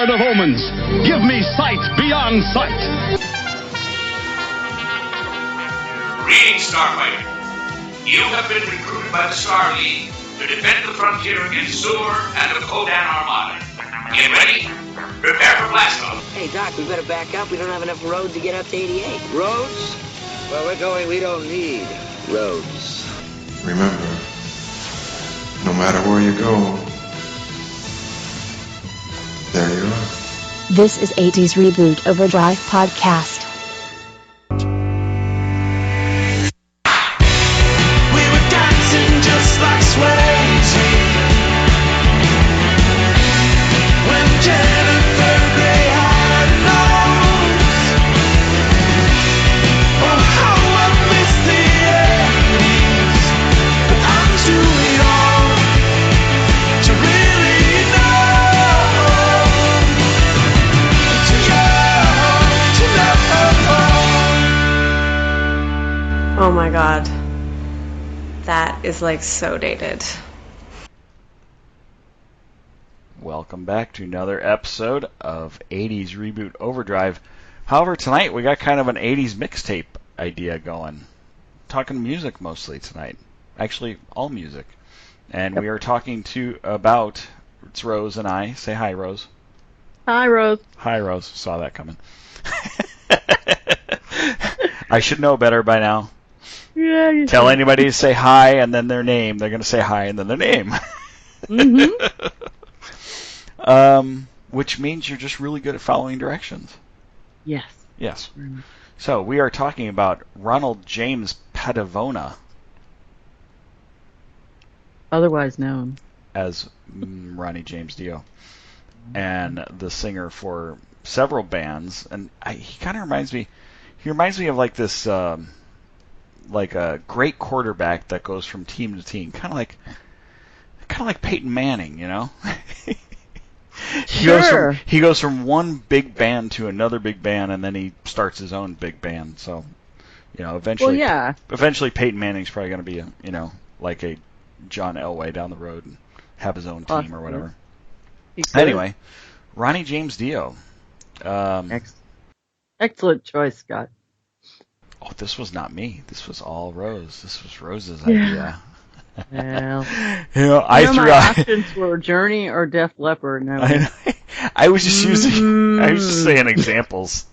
Lord of Omens, give me sight beyond sight. Greetings, Starfighter. You have been recruited by the Star League to defend the frontier against Sur and the Kodan Armada. Get ready. Prepare for blast-off. Hey, Doc, we better back up. We don't have enough road to get up to 88. Roads? Well, we're going. We don't need roads. Remember, no matter where you go, there you are. This is 80s Reboot Overdrive Podcast. We were dancing just like Swayze when Jennifer Grey had nose. Oh, how I miss the 80s, but I'm too young to really know. Too young to know. Oh my god. That is like so dated. Welcome back to another episode of 80s Reboot Overdrive. However, tonight we got kind of an 80s mixtape idea going. Talking music mostly tonight. Actually, all music. And we are talking about, it's Rose and I. Say hi, Rose. Hi, Rose. Hi, Rose. Saw that coming. I should know better by now. Yeah, you Tell should. anybody to say hi and then their name. They're going to say hi and then their name. Which means you're just really good at following directions. Yes. Yes. So we are talking about Ronald James Padavona Otherwise known. as Ronnie James Dio, and the singer for several bands. And he kind of reminds me. He reminds me of like this, like a great quarterback that goes from team to team, kind of like Peyton Manning, you know. Sure. He goes from one big band to another big band, and then he starts his own big band. So, you know, eventually, Well, yeah. eventually Peyton Manning's probably going to be like a John Elway down the road and have his own team or whatever. Anyway, Ronnie James Dio. Excellent choice, Scott. Oh, this was not me. This was all Rose. This was Rose's idea. Well, I threw my out. options were Journey or Def Leppard. No. I was just using. I was just saying examples,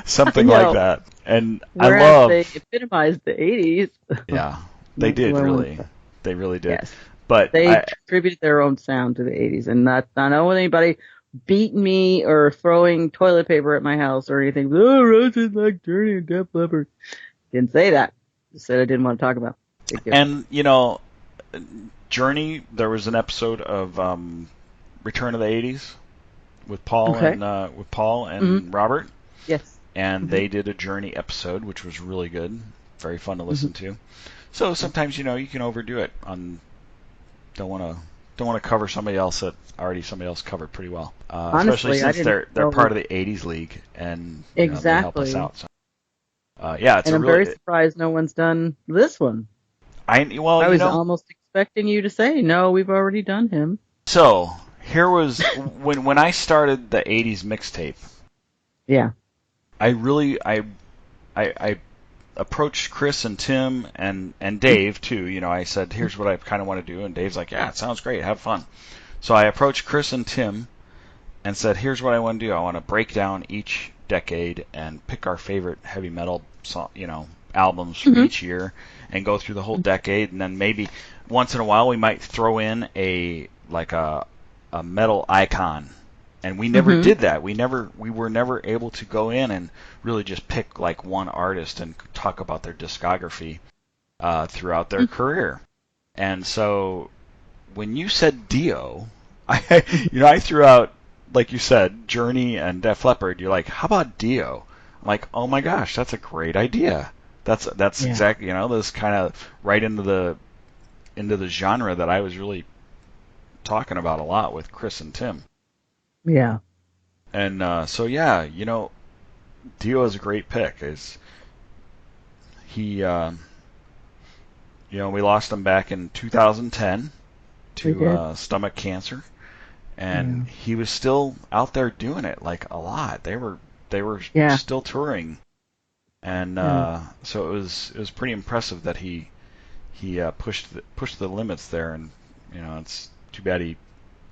something like that. And Whereas I love. they epitomized the 80s. Yeah, they did really. They really did. Yes. But They contributed their own sound to the 80s, and not with anybody beating me or throwing toilet paper at my house or anything. Oh, Rose is like Journey and Def Leppard. Didn't say that. Just said I didn't want to talk about it. And you know, Journey. There was an episode of Return of the 80s with Paul and Robert. Yes. And they did a Journey episode, which was really good, very fun to listen to. So sometimes, you know, you can overdo it. Don't want to cover somebody else that already somebody else covered pretty well. Honestly, especially since they're part of the 80s league and they help us out. So, I'm very surprised no one's done this one. I was almost expecting you to say no. We've already done him. So here was when I started the 80s mixtape. Yeah. I approached Chris and Tim and Dave too. You know, I said, here's what I kind of want to do, and Dave's like, yeah, it sounds great, have fun. So I approached Chris and Tim and said, here's what I want to do. I want to break down each decade and pick our favorite heavy metal albums from each year and go through the whole decade, and then maybe once in a while we might throw in a metal icon. And we never did that. We were never able to go in and really just pick like one artist and talk about their discography throughout their career. And so when you said Dio, I threw out, like you said, Journey and Def Leppard. You're like, how about Dio? I'm like, oh my gosh, that's a great idea. That's exactly, this kind of right into the genre that I was really talking about a lot with Chris and Tim. Yeah. And Dio is a great pick. We lost him back in 2010 to stomach cancer, and he was still out there doing it like a lot. They were still touring, and so it was pretty impressive that he pushed the limits there, and it's too bad he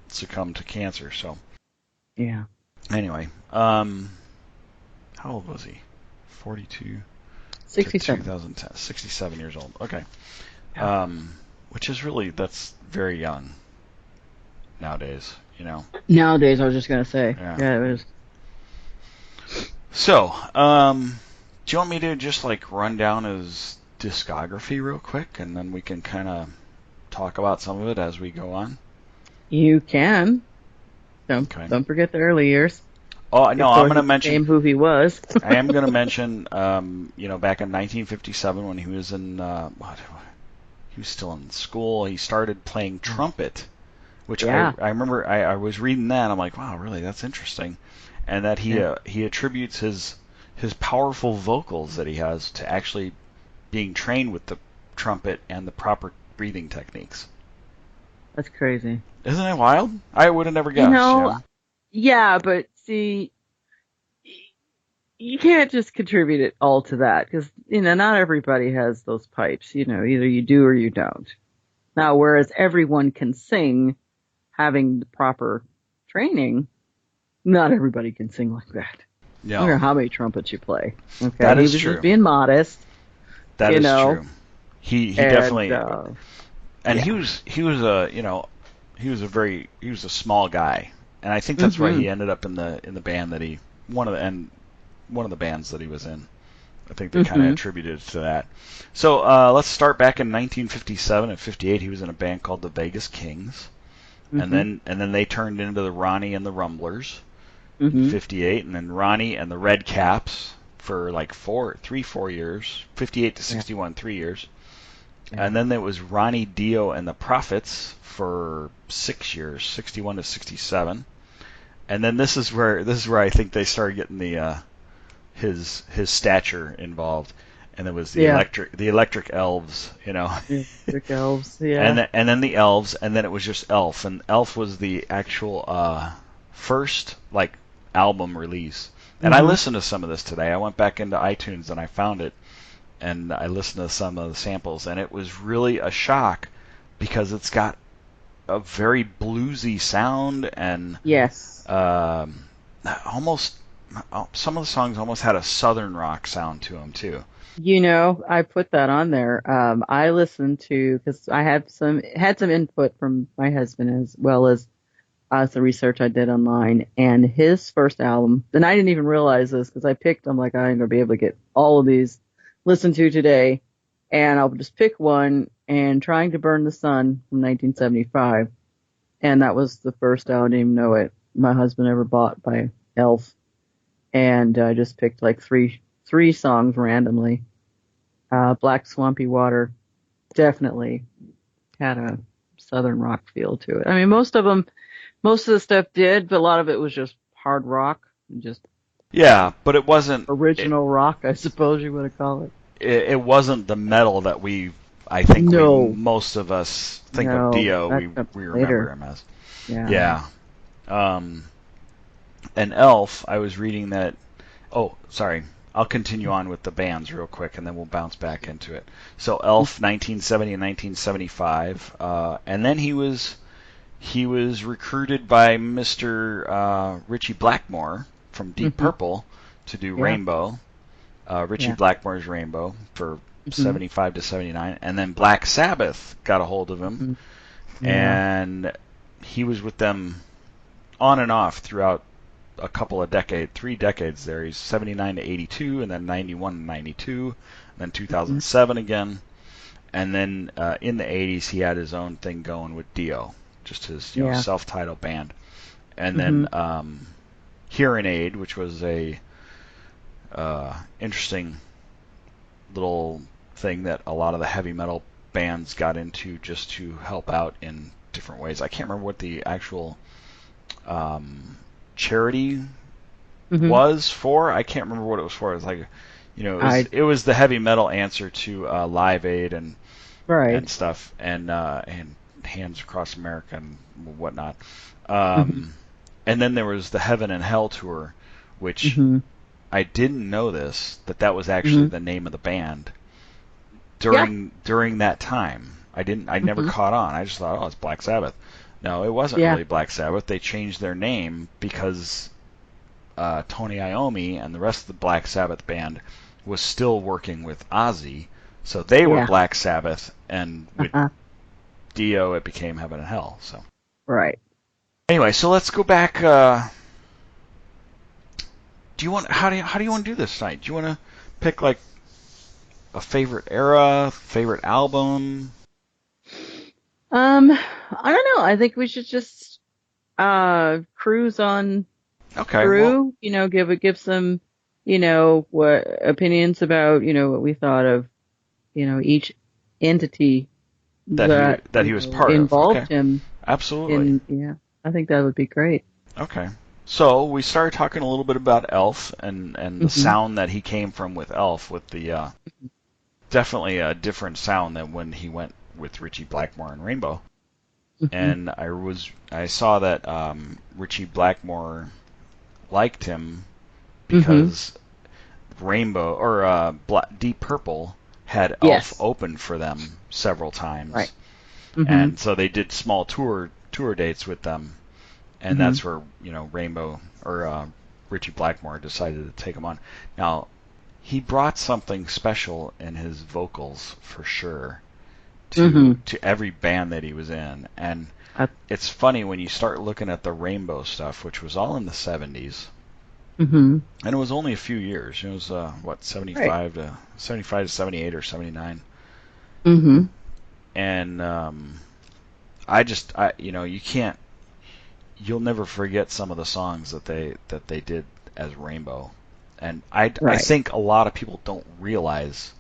succumbed to cancer. So anyway, how old was he? 42. 67. 2010. 67 years old. Okay. Which is that's very young nowadays. Nowadays, I was just gonna say. Yeah, it is. So, do you want me to just run down his discography real quick, and then we can kind of talk about some of it as we go on? You can. Don't forget the early years. Oh no, I'm going to mention who he was. I am going to mention, back in 1957 when he was in he was still in school. He started playing trumpet, which I remember. I was reading that. And I'm like, wow, really, that's interesting. And that he attributes his powerful vocals that he has to actually being trained with the trumpet and the proper breathing techniques. That's crazy. Isn't it wild? I would have never guessed. Yeah, but see, you can't just contribute it all to that because, not everybody has those pipes. Either you do or you don't. Now, whereas everyone can sing having the proper training, not everybody can sing like that. No. I don't care how many trumpets you play. Okay, that is he was true. just being modest. That is true. He definitely, and he was a small guy, and I think that's why he ended up in the band that one of the bands that he was in. I think they kind of attributed it to that. So let's start back in 1957 and 58. He was in a band called the Vegas Kings, and then they turned into the Ronnie and the Rumblers. 58, and then Ronnie and the Red Caps for 4 years, 58 to 61, 3 years. And then there was Ronnie Dio and the Prophets for 6 years, 61 to 67. And then this is where I think they started getting the his stature involved, and it was the electric elves, Electric elves, yeah. And then the elves, and then it was just Elf, and Elf was the actual first album release. And I listened to some of this today. I went back into iTunes and I found it, and I listened to some of the samples, and it was really a shock because it's got a very bluesy sound, and almost some of the songs almost had a southern rock sound to them too. I put that on there. I listened to, because I had some input from my husband as well as the research I did online, and his first album, and I didn't even realize this because I'm like, I ain't gonna be able to get all of these listened to today, and I'll just pick one, and Trying to Burn the Sun from 1975, and that was the first album, I didn't even know it, my husband ever bought by Elf, and I just picked three songs randomly. Black Swampy Water definitely had a southern rock feel to it. I mean, most of the stuff did, but a lot of it was just hard rock. But it wasn't original rock, I suppose you would call it. It wasn't the metal that most of us think of Dio. We remember him as. Yeah. And Elf, I was reading that. Oh, sorry. I'll continue on with the bands real quick, and then we'll bounce back into it. So Elf, 1970 and 1975, and then he was recruited by Mr. Richie Blackmore from Deep Purple to do Rainbow. Richie Blackmore's Rainbow for 75 to 79, and then Black Sabbath got a hold of him, and he was with them on and off throughout a couple of 3 decades there. He's 79 to 82, and then 91 to 92, and then 2007 again, and then in the 80s he had his own thing going with Dio, just his self-titled band, and then Hearing Aid, which was a interesting little thing that a lot of the heavy metal bands got into just to help out in different ways. I can't remember what the actual charity was for. I can't remember what it was for. It was like, it was the heavy metal answer to Live Aid and stuff, and Hands Across America and whatnot. Mhm. And then there was the Heaven and Hell tour, which Mhm. I didn't know that was actually Mhm. the name of the band Yeah. during that time. I never Mhm. caught on. I just thought, oh, it's Black Sabbath. No, it wasn't Yeah. really Black Sabbath. They changed their name because Tony Iommi and the rest of the Black Sabbath band was still working with Ozzy, so they were Yeah. Black Sabbath, and with Uh-huh. Dio it became Heaven and Hell. So Right. anyway, so let's go back. How do you want to do this tonight? Do you want to pick like a favorite era, favorite album? I don't know. I think we should just cruise on Okay, well, through. Give some, what opinions about, what we thought of, each entity that that he was part of. Okay, involved him absolutely. in. Yeah, I think that would be great. Okay. So we started talking a little bit about Elf and the Mhm. sound that he came from with Elf, with the definitely a different sound than when he went with Richie Blackmore and Rainbow. Mhm. And I saw that Richie Blackmore liked him because Rainbow or Deep Purple had Elf Yes. open for them several times, Right. Mhm. and so they did small tour dates with them, and Mhm. that's where Rainbow or Richie Blackmore decided to take him on. Now he brought something special in his vocals for sure to every band that he was in, and it's funny when you start looking at the Rainbow stuff, which was all in the 70s. Mhm. And it was only a few years. It was 75 to 78 or 79. Mhm. And you'll never forget some of the songs that they did as Rainbow. And I Right. think a lot of people don't realize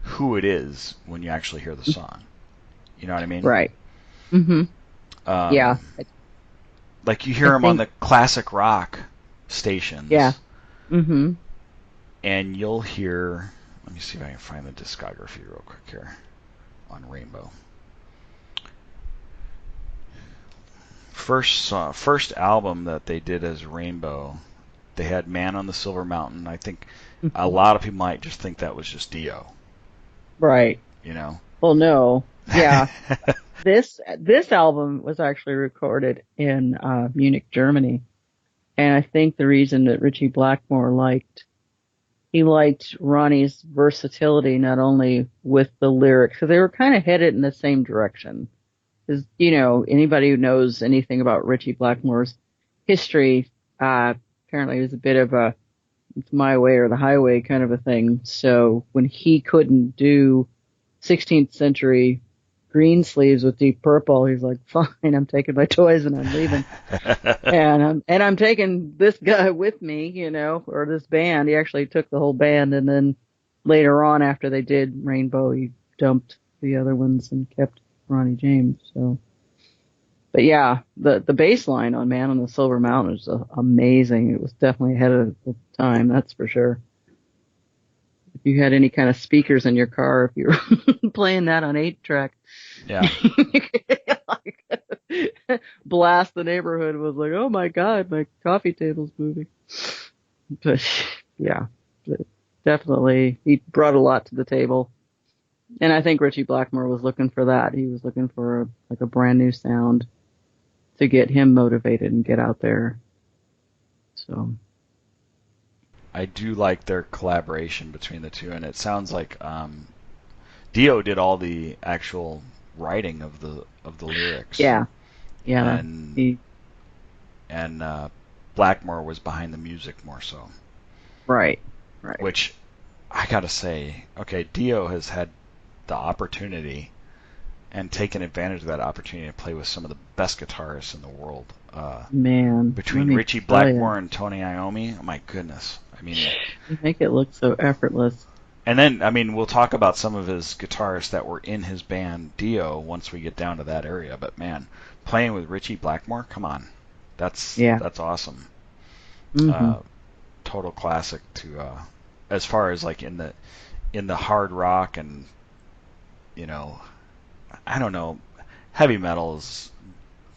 who it is when you actually hear the song. You know what I mean? Right. Mhm. Yeah. Like you hear I him on think- the classic rock stations. Yeah. Mhm. And you'll hear. Let me see if I can find the discography real quick here on Rainbow. First album that they did as Rainbow, they had Man on the Silver Mountain. I think a lot of people might just think that was just Dio. Right. You know. Well, no. Yeah. This album was actually recorded in Munich, Germany, and I think the reason that Richie Blackmore liked Ronnie's versatility, not only with the lyrics, because they were kind of headed in the same direction. Because anybody who knows anything about Richie Blackmore's history, apparently it was a bit of a it's my way or the highway kind of a thing. So when he couldn't do 16th century green sleeves with Deep Purple, he's like, fine, I'm taking my toys and I'm leaving. and I'm taking this guy with me, or this band. He actually took the whole band, and then later on, after they did Rainbow, he dumped the other ones and kept Ronnie James. So, but yeah, the bass line on Man on the Silver Mountain was amazing. It was definitely ahead of the time, that's for sure. If you had any kind of speakers in your car, if you were playing that on 8-track, Yeah. blast the neighborhood. Was like, oh my god, my coffee table's moving. But yeah, definitely he brought a lot to the table, and I think Richie Blackmore was looking for that. He was looking for a brand new sound to get him motivated and get out there. So I do like their collaboration between the two, and it sounds like Dio did all the actual writing of the lyrics. yeah, and Blackmore was behind the music more so. Right. Which I gotta say, okay, Dio has had the opportunity and taken advantage of that opportunity to play with some of the best guitarists in the world. Man, Between Richie Blackmore and Tony Iommi, oh my goodness. I mean, you make it look so effortless. And then, I mean, we'll talk about some of his guitarists that were in his band Dio once we get down to that area. But man, playing with Richie Blackmore, come on, that's awesome. Mm-hmm. Total classic to as far as like in the hard rock and I don't know, heavy metal's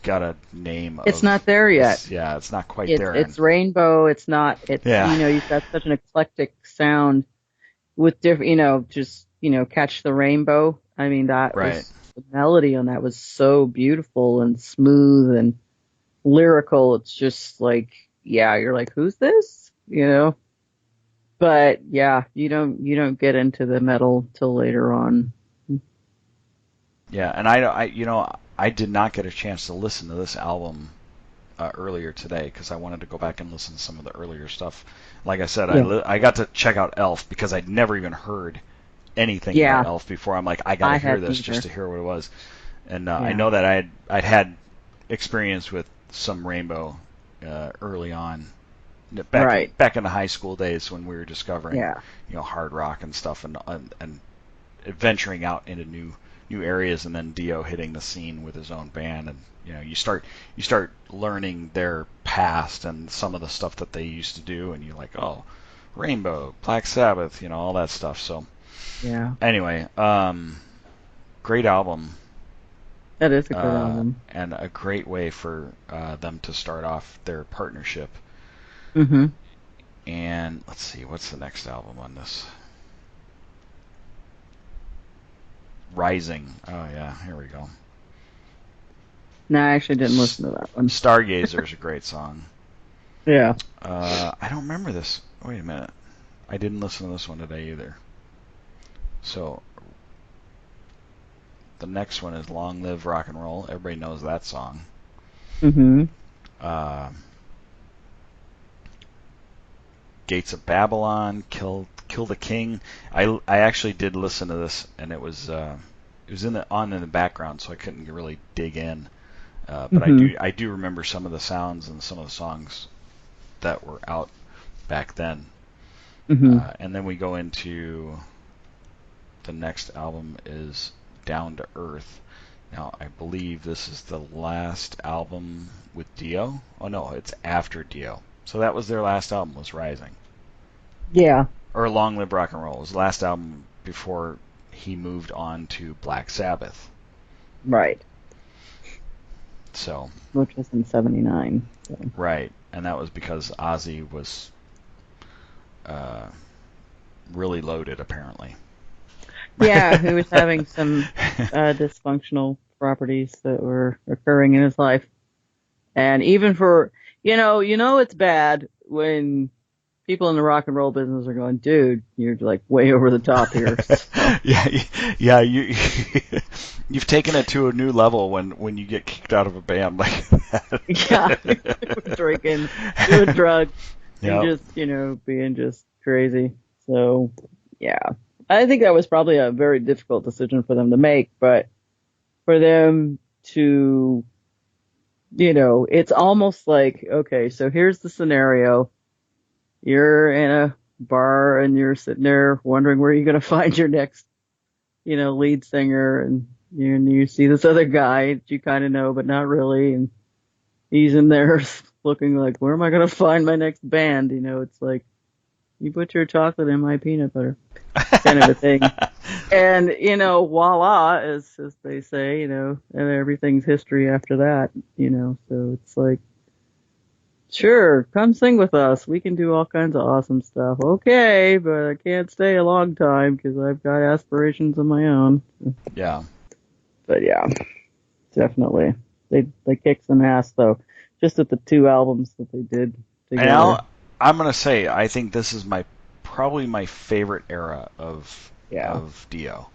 got a name. It's not there yet. Yeah, it's not quite It's, there. it's rainbow. It's not. It's you've got such an eclectic sound with different. Just catch the rainbow. I mean, that was the melody on that was so beautiful and smooth and lyrical. It's just like, you're like, who's this? But yeah, you don't get into the metal till later on. Yeah, and I did not get a chance to listen to this album earlier today because I wanted to go back and listen to some of the earlier stuff. Like I said, I got to check out Elf because I'd never even heard anything about Elf before. I'm like, I got to hear this just to hear what it was. And I know that I'd had experience with some Rainbow early on, back in the high school days when we were discovering hard rock and stuff and venturing out into new areas, and then Dio hitting the scene with his own band, and you start learning their past and some of the stuff that they used to do, and you're like, oh, Rainbow, Black Sabbath, all that stuff. So anyway, great album. That is a good album, and a great way for them to start off their partnership. Mm-hmm. And let's see, what's the next album on this? Rising. Oh yeah, here we go. No, I actually didn't listen to that one. Stargazer's a great song. Yeah. I don't remember this. Wait a minute. I didn't listen to this one today either. So the next one is Long Live Rock and Roll. Everybody knows that song. Mm-hmm. Gates of Babylon, Kill the King. I actually did listen to this, and it was in the background, so I couldn't really dig in. But I do remember some of the sounds and some of the songs that were out back then. Mm-hmm. And then we go into the next album is Down to Earth. Now I believe this is the last album with Dio. Oh no, it's after Dio. So that was their last album, was Rising. Yeah. Or Long Live Rock and Roll. It was the last album before he moved on to Black Sabbath. Right. So. Which was in '79. So. Right. And that was because Ozzy was really loaded, apparently. Yeah, he was having some dysfunctional properties that were occurring in his life. And even for, it's bad when people in the rock and roll business are going, dude, you're like way over the top here. So. Yeah, you've taken it to a new level when you get kicked out of a band like that. Yeah, drinking, doing drugs, and just, being just crazy. So, yeah. I think that was probably a very difficult decision for them to make, but for them to, it's almost like, okay, so here's the scenario. You're in a bar and you're sitting there wondering where you're going to find your next, lead singer, and you see this other guy that you kind of know, but not really. And he's in there looking like, where am I going to find my next band? It's like, you put your chocolate in my peanut butter kind of a thing. And, voila, as they say, and everything's history after that, so it's like, sure, come sing with us. We can do all kinds of awesome stuff. Okay, but I can't stay a long time because I've got aspirations of my own. Yeah. But yeah, definitely. They kicked some ass, though, just at the two albums that they did together. And I'm going to say, I think this is probably my favorite era of Dio.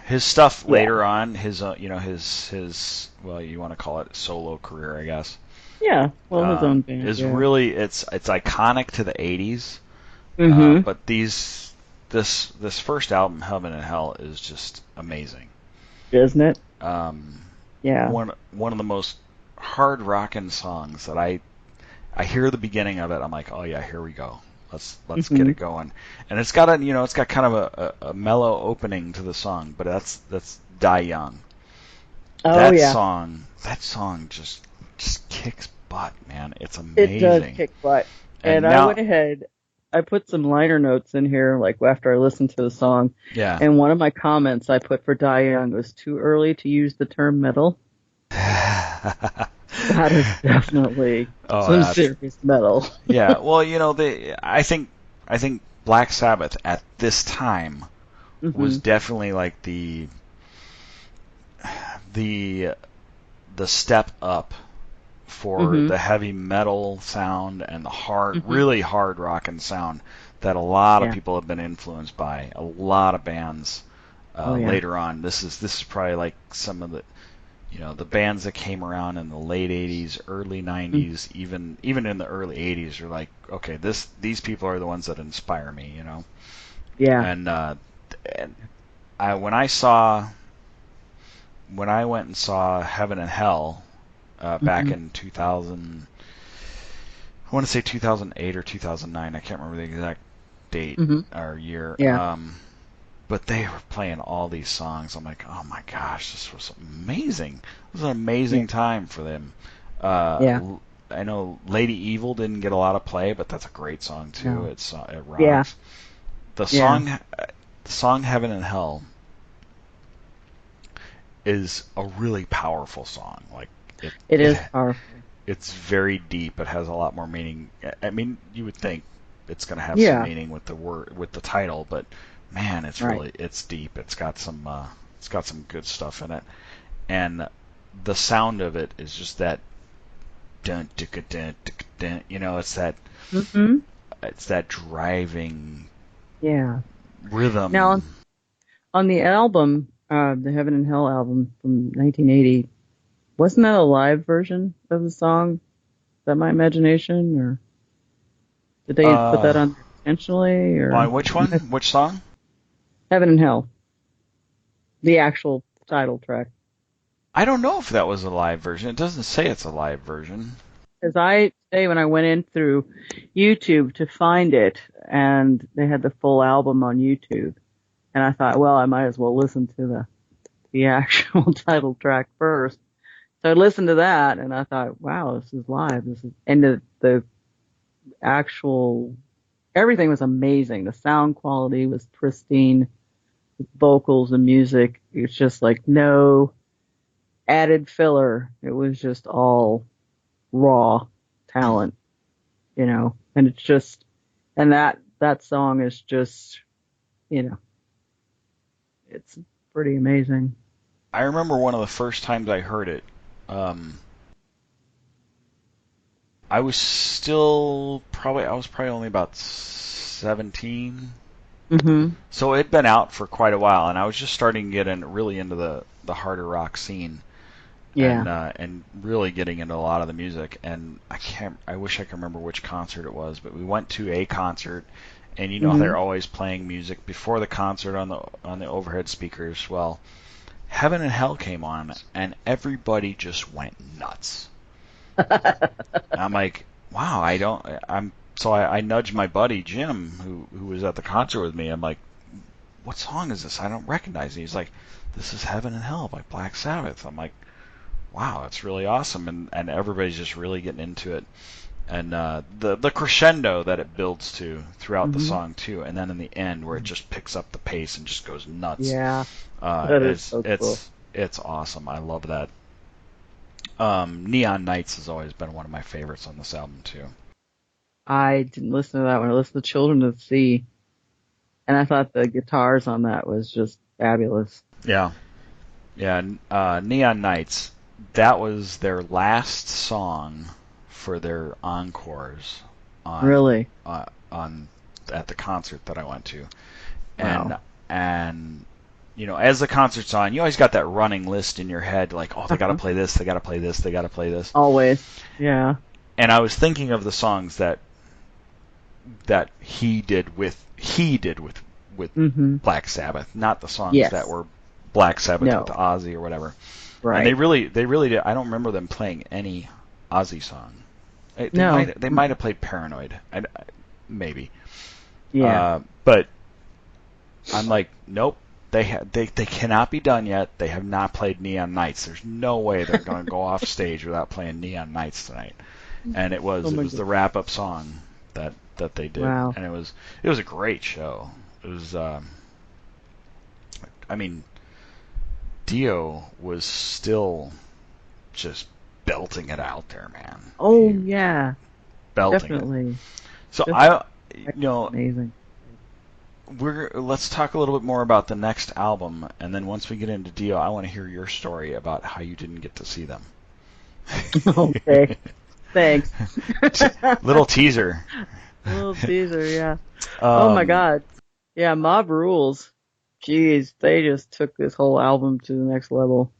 His stuff later on, his well, you want to call it solo career, I guess. Yeah, well, his own band is really it's iconic to the '80s. Mm-hmm. But this first album, Heaven and Hell, is just amazing, isn't it? Yeah. One of the most hard rockin' songs that I hear the beginning of it. I'm like, oh yeah, here we go. Let's get it going. And it's got kind of a mellow opening to the song, but that's Die Young. Oh, that song just kicks butt, man. It's amazing. It does kick butt. And I went ahead I put some liner notes in here, like after I listened to the song. Yeah. And one of my comments I put for Die Young was too early to use the term metal. That is definitely some serious metal. Yeah. Well, I think Black Sabbath at this time was definitely like the step up for the heavy metal sound and the really hard rockin' sound that a lot of people have been influenced by. A lot of bands later on. This is probably like some of the the bands that came around in the late '80s, early '90s, even in the early '80s are like, okay, these people are the ones that inspire me. Yeah. And when I went and saw Heaven and Hell back in 2000, I want to say 2008 or 2009. I can't remember the exact date or year. Yeah. But they were playing all these songs. I'm like, oh my gosh, this was amazing. It was an amazing time for them. I know Lady Evil didn't get a lot of play, but that's a great song too. No. It rocks. Yeah. The song Heaven and Hell is a really powerful song. Like it is powerful. It's very deep. It has a lot more meaning. I mean, you would think it's going to have some meaning with the title, but man, it's really it's deep. It's got some good stuff in it, and the sound of it is just that dun dun dun dun. It's that it's that driving rhythm. Now, on the album, the Heaven and Hell album from 1980, wasn't that a live version of the song? Is that my imagination, or did they put that on intentionally? Or on which one? Which song? Heaven and Hell. The actual title track. I don't know if that was a live version. It doesn't say it's a live version. Because when I went in through YouTube to find it, and they had the full album on YouTube, and I thought, well, I might as well listen to the actual title track first. So I listened to that, and I thought, wow, this is live. And the actual, everything was amazing. The sound quality was pristine. The vocals and music, it's just like no added filler. It was just all raw talent, and it's just, and that song is just, it's pretty amazing. I remember one of the first times I heard it. I was probably only about 17. So it had been out for quite a while, and I was just starting to get really into the harder rock scene. And really getting into a lot of the music. And I wish I could remember which concert it was, but we went to a concert, and how they're always playing music before the concert on the overhead speakers. Well, Heaven and Hell came on, and everybody just went nuts. I'm like, wow, So I nudged my buddy Jim, who was at the concert with me. I'm like, what song is this? I don't recognize it. He's like, this is Heaven and Hell by Black Sabbath. I'm like, wow, that's really awesome. And everybody's just really getting into it. And the crescendo that it builds to throughout the song too, and then in the end where it just picks up the pace and just goes nuts. Yeah, that is so cool. It's awesome. I love that. Neon Nights has always been one of my favorites on this album too. I didn't listen to that one. I listened to Children of the Sea, and I thought the guitars on that was just fabulous. Yeah. Neon Nights. That was their last song for their encores. Really? At the concert that I went to, and as the concert's on, you always got that running list in your head, like, oh, they got to play this, they got to play this, they got to play this. Always, yeah. And I was thinking of the songs that he did with Black Sabbath, not the songs that were Black Sabbath with Ozzy or whatever. Right. And they really did. I don't remember them playing any Ozzy song. They might have played Paranoid, maybe. Yeah. But I'm like, nope. They cannot be done yet. They have not played Neon Nights. There's no way they're going to go off stage without playing Neon Nights tonight. And it was the wrap up song that that they did, Wow. and it was a great show. It was, I mean, Dio was still just belting it out there, man. Oh yeah, Belting definitely. it. So Amazing. let's talk a little bit more about the next album, and then once we get into Dio, I want to hear your story about how you didn't get to see them. Okay. Thanks. Little teaser. Little teaser, yeah. Oh my God. Yeah, Mob Rules. Jeez, they just took this whole album to the next level.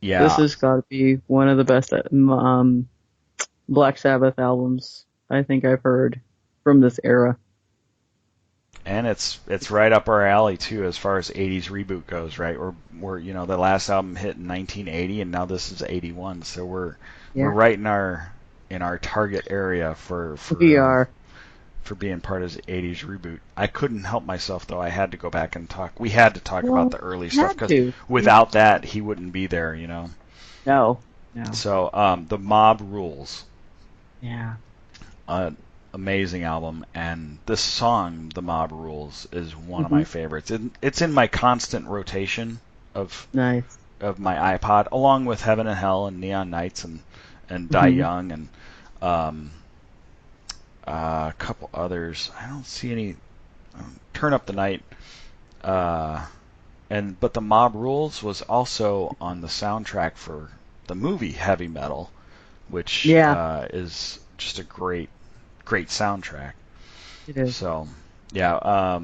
Yeah. This has got to be one of the best Black Sabbath albums I think I've heard from this era. And it's right up our alley too, as far as '80s reboot goes, right? We're the last album hit in 1980, and now this is '81, so we're right in our target area for we are. For being part of the '80s reboot. I couldn't help myself though. I had to go back and talk. We had to talk about the early stuff because without that, he wouldn't be there, No. So the Mob Rules. Yeah. Amazing album, and this song, The Mob Rules, is one of my favorites. It's in my constant rotation of my iPod, along with Heaven and Hell and Neon Nights and Die Young and a couple others. I don't see any. Turn Up the Night, but The Mob Rules was also on the soundtrack for the movie Heavy Metal, which is just a great soundtrack. It is. So, yeah.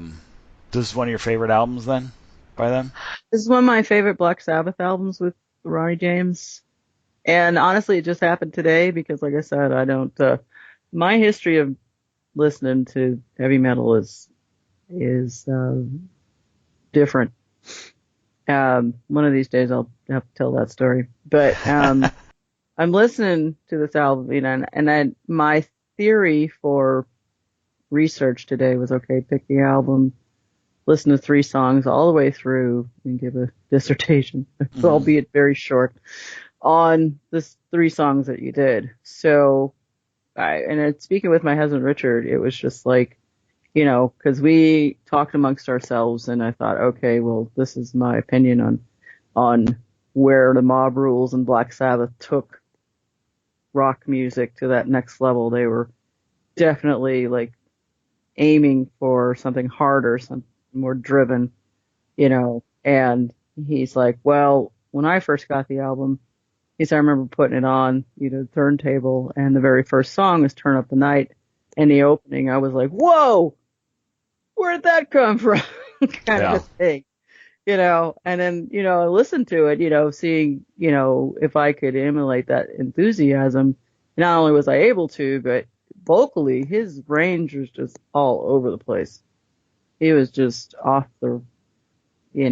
This is one of your favorite albums then, by them? This is one of my favorite Black Sabbath albums with Ronnie James. And honestly, it just happened today because, like I said, I don't, my history of listening to heavy metal is different. One of these days I'll have to tell that story. But, I'm listening to this album, and my theory for research today was, okay, pick the album, listen to 3 songs all the way through, and give a dissertation, albeit very short, on the 3 songs that you did. So, speaking with my husband Richard, it was just like, because we talked amongst ourselves, and I thought, okay, well, this is my opinion on where the Mob Rules and Black Sabbath took rock music to that next level. They were definitely like aiming for something harder, something more driven, and he's like, well, when I first got the album, he said, I remember putting it on, the turntable, and the very first song was Turn Up the Night, and the opening, I was like, whoa, where'd that come from? kind of a thing. And then, I listened to it, seeing, if I could emulate that enthusiasm. Not only was I able to, but vocally, his range was just all over the place. He was just off the, he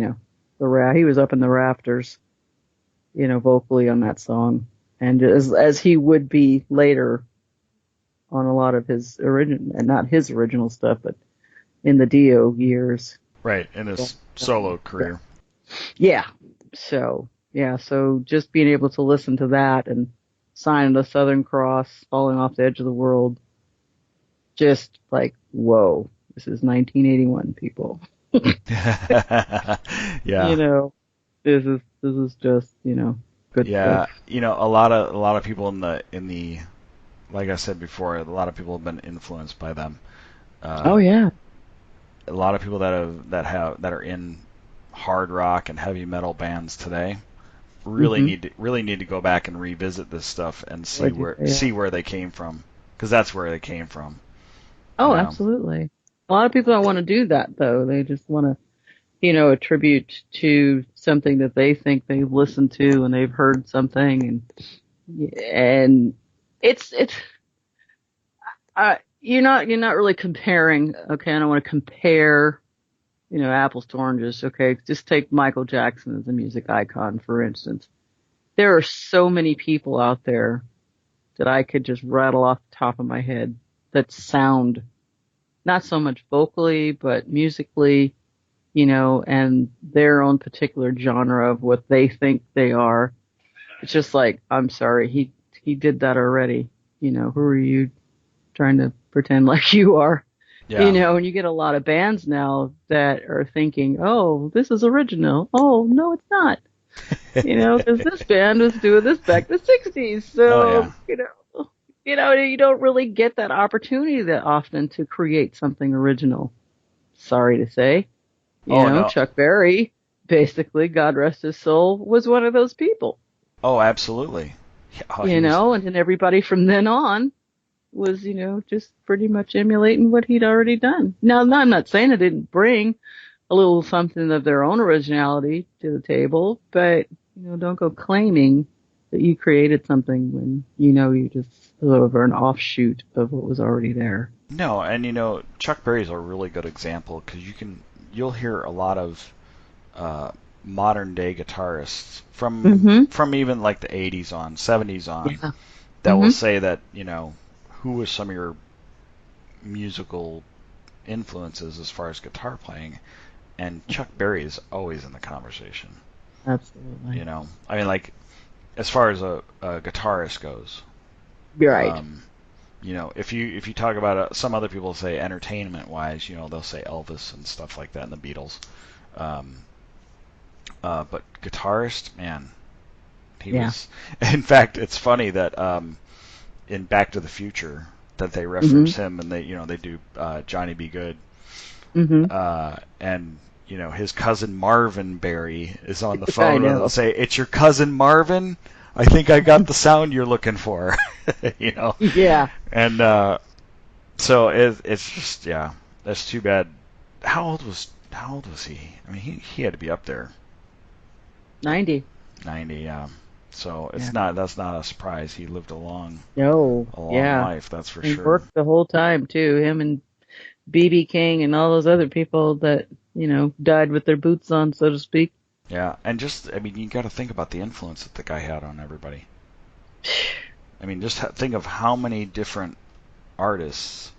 was up in the rafters, vocally on that song. And as he would be later on a lot of his not his original stuff, but in the Dio years. Right, in his solo career. Yeah. So just being able to listen to that and Sign of the Southern Cross, Falling Off the Edge of the World, just like, whoa, this is 1981, people. Yeah. This is just, good stuff. A lot of people in the like I said before, a lot of people have been influenced by them. Oh yeah. A lot of people that are in hard rock and heavy metal bands today really need to go back and revisit this stuff and see where they came from, because that's where they came from. Oh, absolutely. A lot of people don't want to do that though. They just want to, attribute to something that they think they've listened to and they've heard something, and it's you're not really comparing. Okay, I don't want to compare, apples to oranges. Okay, just take Michael Jackson as a music icon, for instance. There are so many people out there that I could just rattle off the top of my head that sound not so much vocally, but musically, and their own particular genre of what they think they are. It's just like, I'm sorry, he did that already. Who are you trying to pretend like you are. Yeah. You know, and you get a lot of bands now that are thinking, oh, this is original. Oh, no, it's not. You know, because this band was doing this back in the 60s. So, you know, you don't really get that opportunity that often to create something original. Sorry to say. You know, Chuck Berry, basically, God rest his soul, was one of those people. Oh, absolutely. You know, and then everybody from then on was, you know, just pretty much emulating what he'd already done. Now, I'm not saying it didn't bring a little something of their own originality to the table, but, you know, don't go claiming that you created something when, you know, you just sort of are an offshoot of what was already there. No, and, you know, Chuck Berry's a really good example because you'll hear a lot of modern day guitarists from even like the 80s on, 70s on, that will say that, you know, who was some of your musical influences as far as guitar playing, and Chuck Berry is always in the conversation. Absolutely. You know, I mean, like, as far as a guitarist goes, you're right. You know, if you talk about some other people say entertainment wise, you know, they'll say Elvis and stuff like that, and the Beatles. But guitarist, man, he was. In fact, it's funny that in Back to the Future that they reference him, and they do Johnny Be Good, and you know his cousin Marvin Berry is on the phone, and they'll say, "It's your cousin Marvin. I think I got the sound you're looking for." You know. Yeah. And so it's just that's too bad. How old was he? I mean, he had to be up there. 90. 90, yeah. So that's not a surprise. He lived a long yeah. life, that's for he sure. Worked the whole time too. Him and B.B. King and all those other people that, you know, died with their boots on, so to speak. Yeah, and I mean, you got to think about the influence that the guy had on everybody. I mean, just think of how many different artists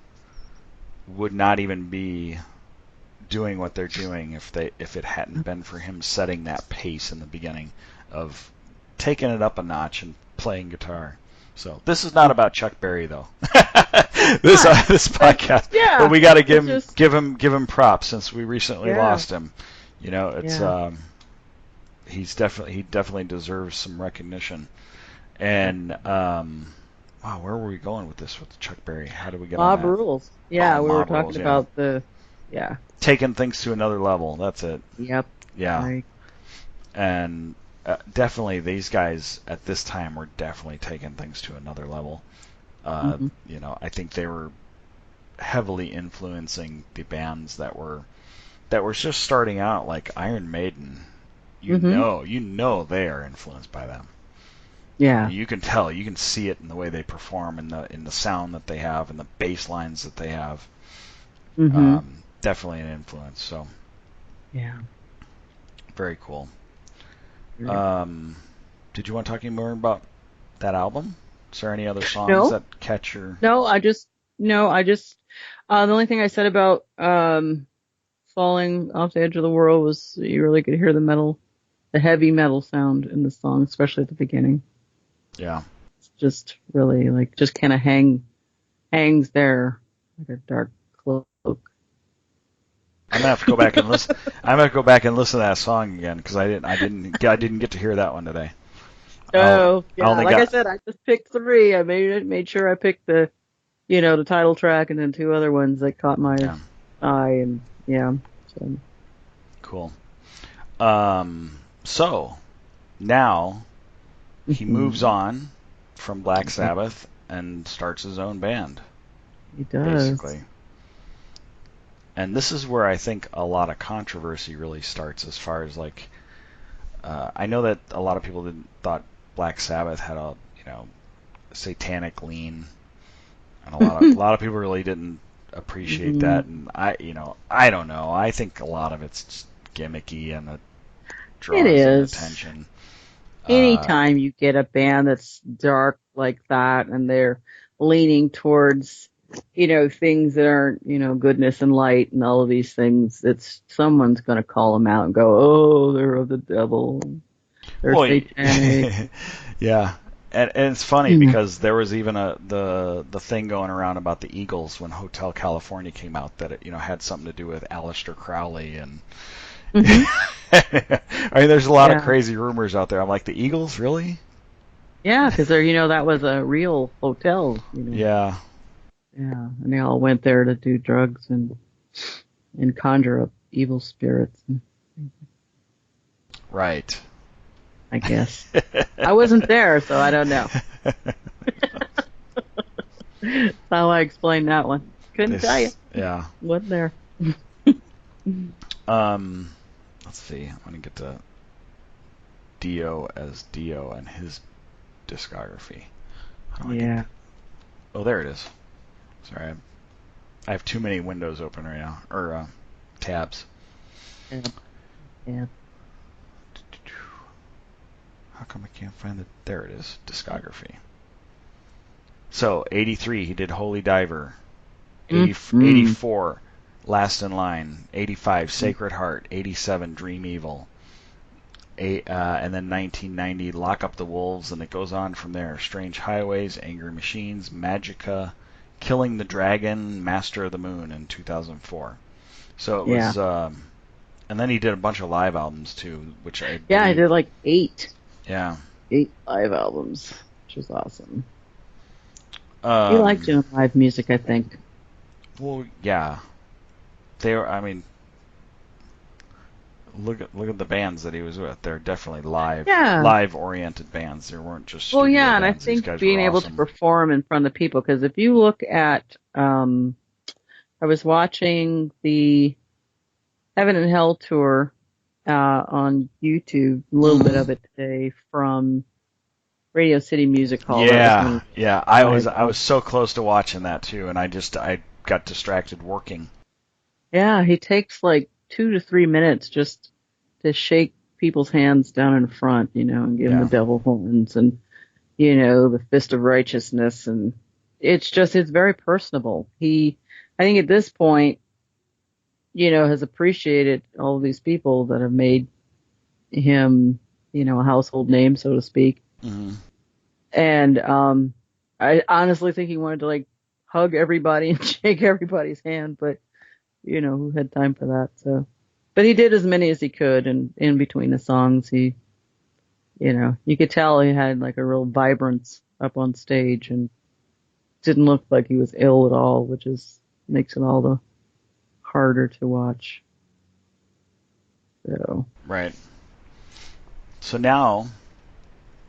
would not even be doing what they're doing if it hadn't been for him setting that pace in the beginning of taking it up a notch and playing guitar. So this is not about Chuck Berry though. this podcast. Yeah. But we got to give him props since we recently lost him. You know, it's he definitely deserves some recognition. And wow, where were we going with this with Chuck Berry? How did we get on that? Mob Rules. Yeah, we were talking rules, about taking things to another level. That's it. Yep. Yeah. Right. And definitely these guys at this time were definitely taking things to another level. You know, I think they were heavily influencing the bands that were just starting out, like Iron Maiden. You know they are influenced by them. Yeah. You can tell, you can see it in the way they perform, in the sound that they have, and the bass lines that they have. Definitely an influence. So. Yeah. Very cool. Did you want to talk any more about that album? Is there any other songs that catch your? No, I just the only thing I said about falling off the edge of the world was you really could hear the heavy metal sound in the song, especially at the beginning. Yeah. It's just really like just kind of hangs there like a dark cloak. I'm gonna have to go back and listen. I'm gonna go back and listen to that song again because I didn't get to hear that one today. Oh, yeah. I said, I just picked 3. I made sure I picked the title track and then 2 other ones that caught my eye, and so. Cool. So now he moves on from Black Sabbath and starts his own band. He does. Basically. And this is where I think a lot of controversy really starts, as far as like, I know that a lot of people thought Black Sabbath had a satanic lean, and a lot of people really didn't appreciate that. And I don't know. I think a lot of it's just gimmicky and it draws attention. Anytime you get a band that's dark like that and they're leaning towards things that aren't, goodness and light and all of these things, someone's going to call them out and go, oh, they're of the devil. They're satanic. Yeah. And it's funny because there was even the thing going around about the Eagles when Hotel California came out that it had something to do with Aleister Crowley and I mean there's a lot of crazy rumors out there. I'm like, the Eagles, really? Yeah, because that was a real hotel. Yeah. Yeah, and they all went there to do drugs and conjure up evil spirits. Right. I guess. I wasn't there, so I don't know. That's how I explained that one. Couldn't tell you. Yeah. Wasn't there. Let's see. I'm going to get to Dio as Dio and his discography. Oh, there it is. Sorry. I have too many windows open right now. Or tabs. Yeah. How come I can't find the... There it is. Discography. So, 83, he did Holy Diver. 84, Last in Line. 85, Sacred Heart. 87, Dream Evil. And then 1990, Lock Up the Wolves, and it goes on from there. Strange Highways, Angry Machines, Magica, Killing the Dragon, Master of the Moon in 2004. So it was... and then he did a bunch of live albums, too, which I... Yeah, he did like 8. Yeah. 8 live albums, which was awesome. He liked doing live music, I think. Well, yeah. They were, I mean, look at the bands that he was with. They're definitely live-oriented bands. They weren't just studio and bands. I think being able to perform in front of people, because if you look at, I was watching the Heaven and Hell tour on YouTube, a little bit of it today from Radio City Music Hall. Yeah. I was so close to watching that too, and I got distracted working. Yeah, he takes like 2 to 3 minutes just to shake people's hands down in front, and give them the devil horns and the fist of righteousness, and it's very personable. I think at this point, has appreciated all of these people that have made him, a household name, so to speak. Mm-hmm. And I honestly think he wanted to like hug everybody and shake everybody's hand, but who had time for that? So, but he did as many as he could, and in between the songs, he, you could tell he had like a real vibrance up on stage, and didn't look like he was ill at all, which makes it all the harder to watch. So. Right. So now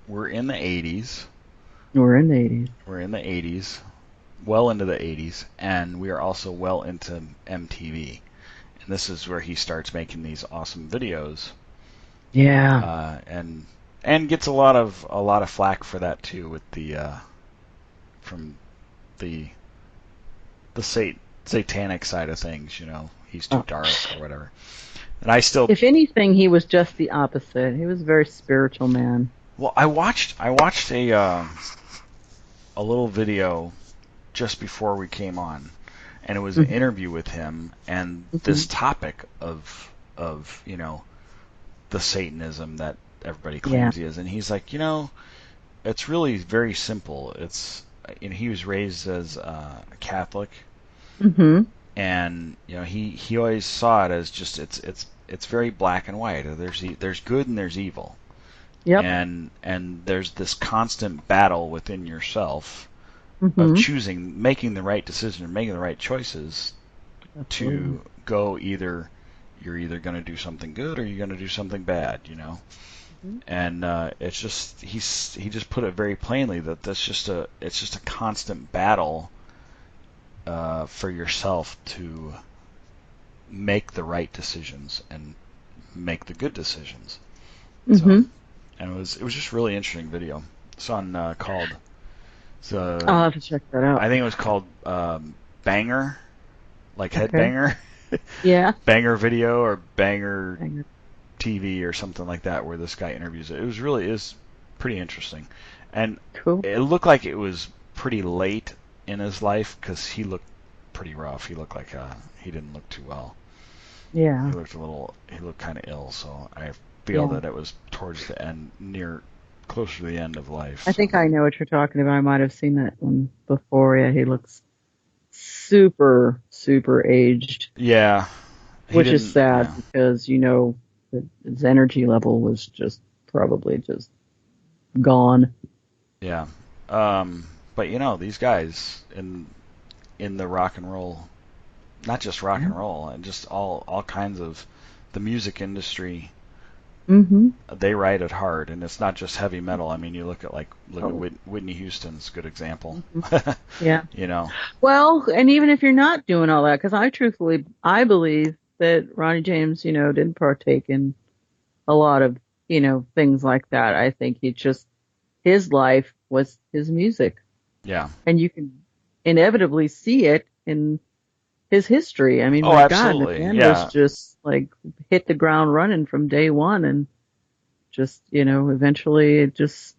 we're in the 80s. We're in the 80s. We're in the 80s, well into the 80s, and we are also well into MTV. And this is where he starts making these awesome videos. Yeah. And gets a lot of flack for that too, with from the satanic side of things. He's too dark or whatever. And I still, if anything, he was just the opposite. He was a very spiritual man. Well, I watched a little video just before we came on, and it was an interview with him, and this topic of the Satanism that everybody claims he is, and he's like, it's really very simple. It's he was raised as a Catholic, and he always saw it as just it's very black and white. There's good and there's evil. Yep. And there's this constant battle within yourself of making the right decision or making the right choices to go you're either going to do something good or you're going to do something bad, And it's just he just put it very plainly that it's just a constant battle for yourself to make the right decisions and make the good decisions. So, and it was just really interesting video. It's on called. I'll have to check that out. I think it was called Banger, like Headbanger. Yeah. Banger video or Banger TV or something like that, where this guy interviews it. It is pretty interesting, and it looked like it was pretty late in his life because he looked pretty rough. He looked like he didn't look too well. Yeah. He looked kind of ill, so I feel that it was towards the end, near closer to the end of life. I think I know what you're talking about. I might have seen that one before. Yeah, he looks super, super aged. Yeah. Which is sad because, you know, his energy level was just probably just gone. Yeah. But, you know, these guys in the rock and roll, not just rock and roll, and just all kinds of the music industry, they write it hard, and it's not just heavy metal. I mean, you look at Whitney Houston's a good example. Yeah. You know. Well, and even if you're not doing all that, because I believe that Ronnie James, you know, didn't partake in a lot of, you know, things like that. I think his life was his music. Yeah. And you can inevitably see it in his history. I mean, my God, the man was just like hit the ground running from day one, and just, you know, eventually it just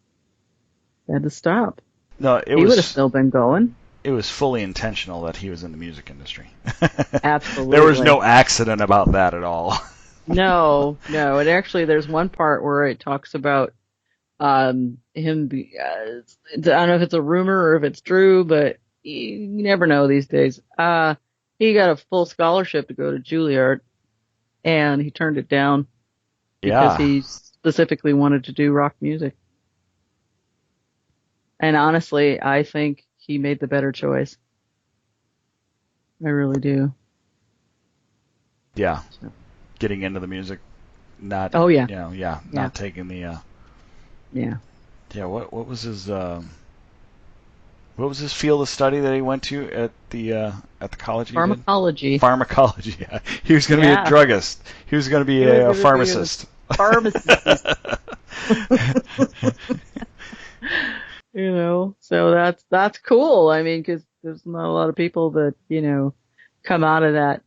had to stop. No, he would have still been going. It was fully intentional that he was in the music industry. Absolutely. There was no accident about that at all. No. And actually, there's one part where it talks about him. I don't know if it's a rumor or if it's true, but you never know these days. He got a full scholarship to go to Juilliard, and he turned it down because he specifically wanted to do rock music. And honestly, I think he made the better choice. I really do. Yeah. So. Getting into the music, not. Oh yeah. Not taking the. Yeah. Yeah. What was his What was his field of study that he went to at the college? Pharmacology. Pharmacology. Yeah. He was going to be a druggist. He was going to be a pharmacist. Pharmacist. You know, so that's cool. I mean, because there's not a lot of people that, you know, come out of that.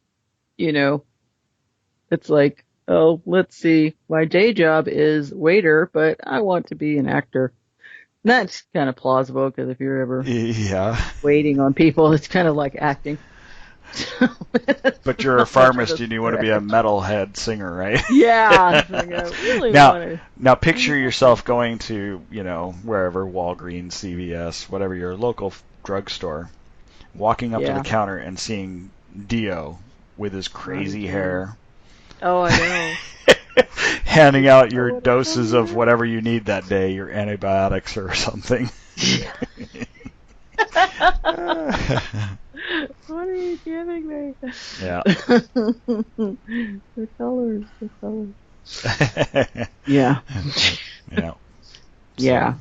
You know, it's like, oh, let's see, my day job is waiter, but I want to be an actor. And that's kind of plausible, because if you're ever waiting on people, it's kind of like acting. But you're a pharmacist and you want to be a metalhead singer, right? Yeah. Really now picture yourself going to, you know, wherever, Walgreens, CVS, whatever, your local drugstore, walking up to the counter and seeing Dio with his crazy hair. Oh, I know. Handing out your doses of whatever you need that day, your antibiotics or something. What are you giving me? Yeah. The colors. Yeah. Yeah. Yeah.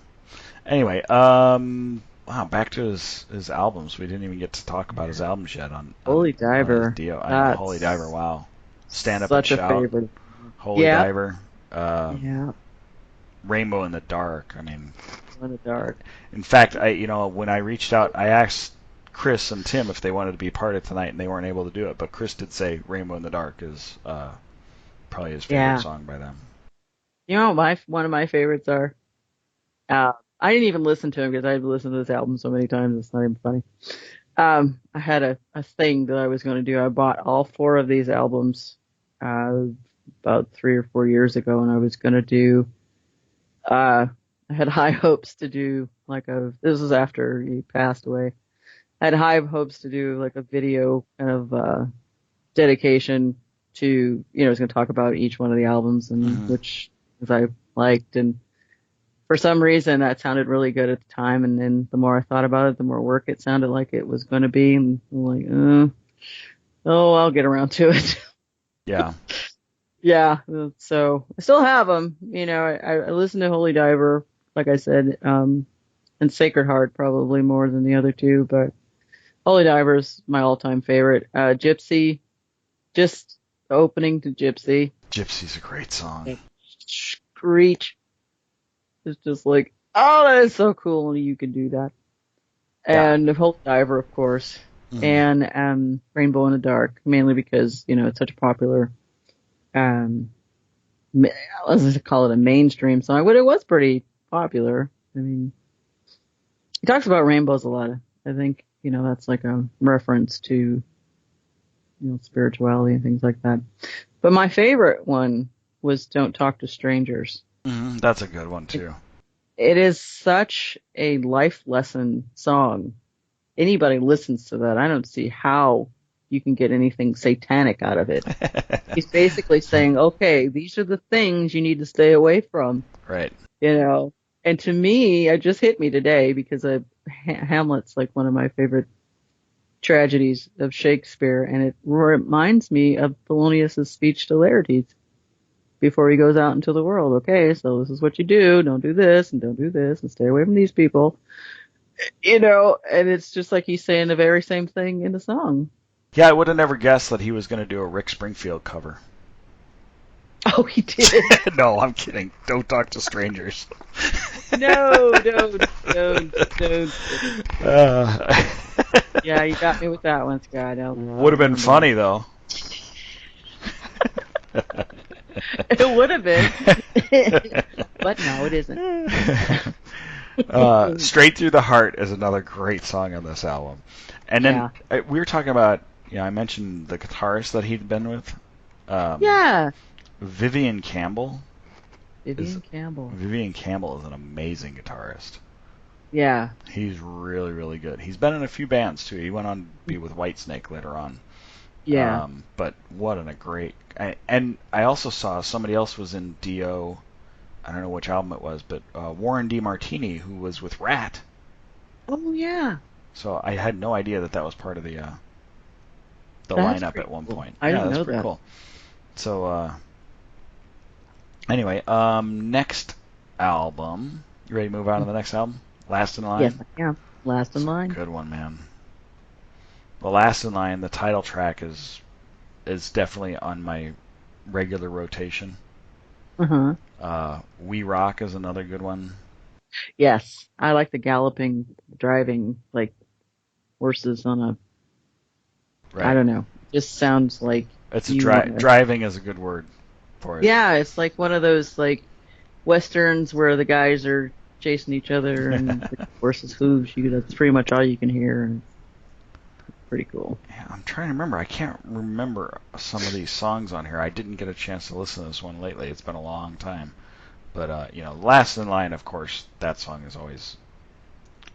Anyway, wow, back to his albums. We didn't even get to talk about his albums yet on Holy Diver. Dio. I know, Holy Diver, wow. Stand Up and Shout. Such a favorite. Holy Diver. Yeah. Rainbow in the Dark. I mean, in the dark. In fact, when I reached out, I asked Chris and Tim if they wanted to be part of tonight, and they weren't able to do it. But Chris did say Rainbow in the Dark is probably his favorite song by them. You know what one of my favorites are? I didn't even listen to him because I've listened to this album so many times, it's not even funny. I had a thing that I was going to do. I bought all 4 of these albums about 3 or 4 years ago, and I was going to do, I had high hopes to do this was after he passed away. I had high hopes to do like a video kind of dedication to, you know, I was going to talk about each one of the albums and which I liked, and for some reason that sounded really good at the time, and then the more I thought about it, the more work it sounded like it was going to be, and I'm like, I'll get around to it. Yeah. Yeah, so I still have them. You know, I listen to Holy Diver, like I said, and Sacred Heart probably more than the other 2, but Holy Diver's my all-time favorite. Gypsy, just the opening to Gypsy. Gypsy's a great song. Screech. It's just like, oh, that is so cool, and you can do that. And Holy Diver, of course, and Rainbow in the Dark, mainly because, you know, it's such a popular, let's call it a mainstream song, but it was pretty popular. I mean, he talks about rainbows a lot. I think, you know, that's like a reference to, you know, spirituality and things like that. But my favorite one was Don't Talk to Strangers. That's a good one too. It is such a life lesson song. Anybody listens to that, I don't see how you can get anything satanic out of it. He's basically saying, okay, these are the things you need to stay away from. Right. You know, and to me, it just hit me today because Hamlet's like one of my favorite tragedies of Shakespeare, and it reminds me of Polonius's speech to Laertes before he goes out into the world. Okay, so this is what you do. Don't do this and don't do this and stay away from these people. You know, and it's just like he's saying the very same thing in the song. Yeah, I would have never guessed that he was going to do a Rick Springfield cover. Oh, he did. No, I'm kidding. Don't talk to strangers. No. Yeah, you got me with that one, Scott. Would have been funny, though. It would have been. But no, it isn't. Straight Through the Heart is another great song on this album. And then we were talking about, I mentioned the guitarist that he'd been with. Vivian Campbell. Vivian Campbell is an amazing guitarist. Yeah. He's really, really good. He's been in a few bands, too. He went on to be with Whitesnake later on. Yeah. But what a great... And I also saw somebody else was in Dio. I don't know which album it was, but Warren DeMartini, who was with Rat. Oh, yeah. So I had no idea that was part of the lineup at one point. I didn't know that's pretty cool. So, anyway, next album. You ready to move on to the next album? Last in Line? Yes, I am. Last in Line. Good one, man. The Last in Line, the title track is definitely on my regular rotation. We Rock is another good one. Yes, I like the galloping, driving, like horses on a. Right. I don't know. Just sounds like. It's driving is a good word for it. Yeah, it's like one of those like westerns where the guys are chasing each other and the horses' hooves. That's pretty much all you can hear, and it's pretty cool. Yeah, I'm trying to remember. I can't remember some of these songs on here. I didn't get a chance to listen to this one lately. It's been a long time. But, Last in Line, of course, that song is always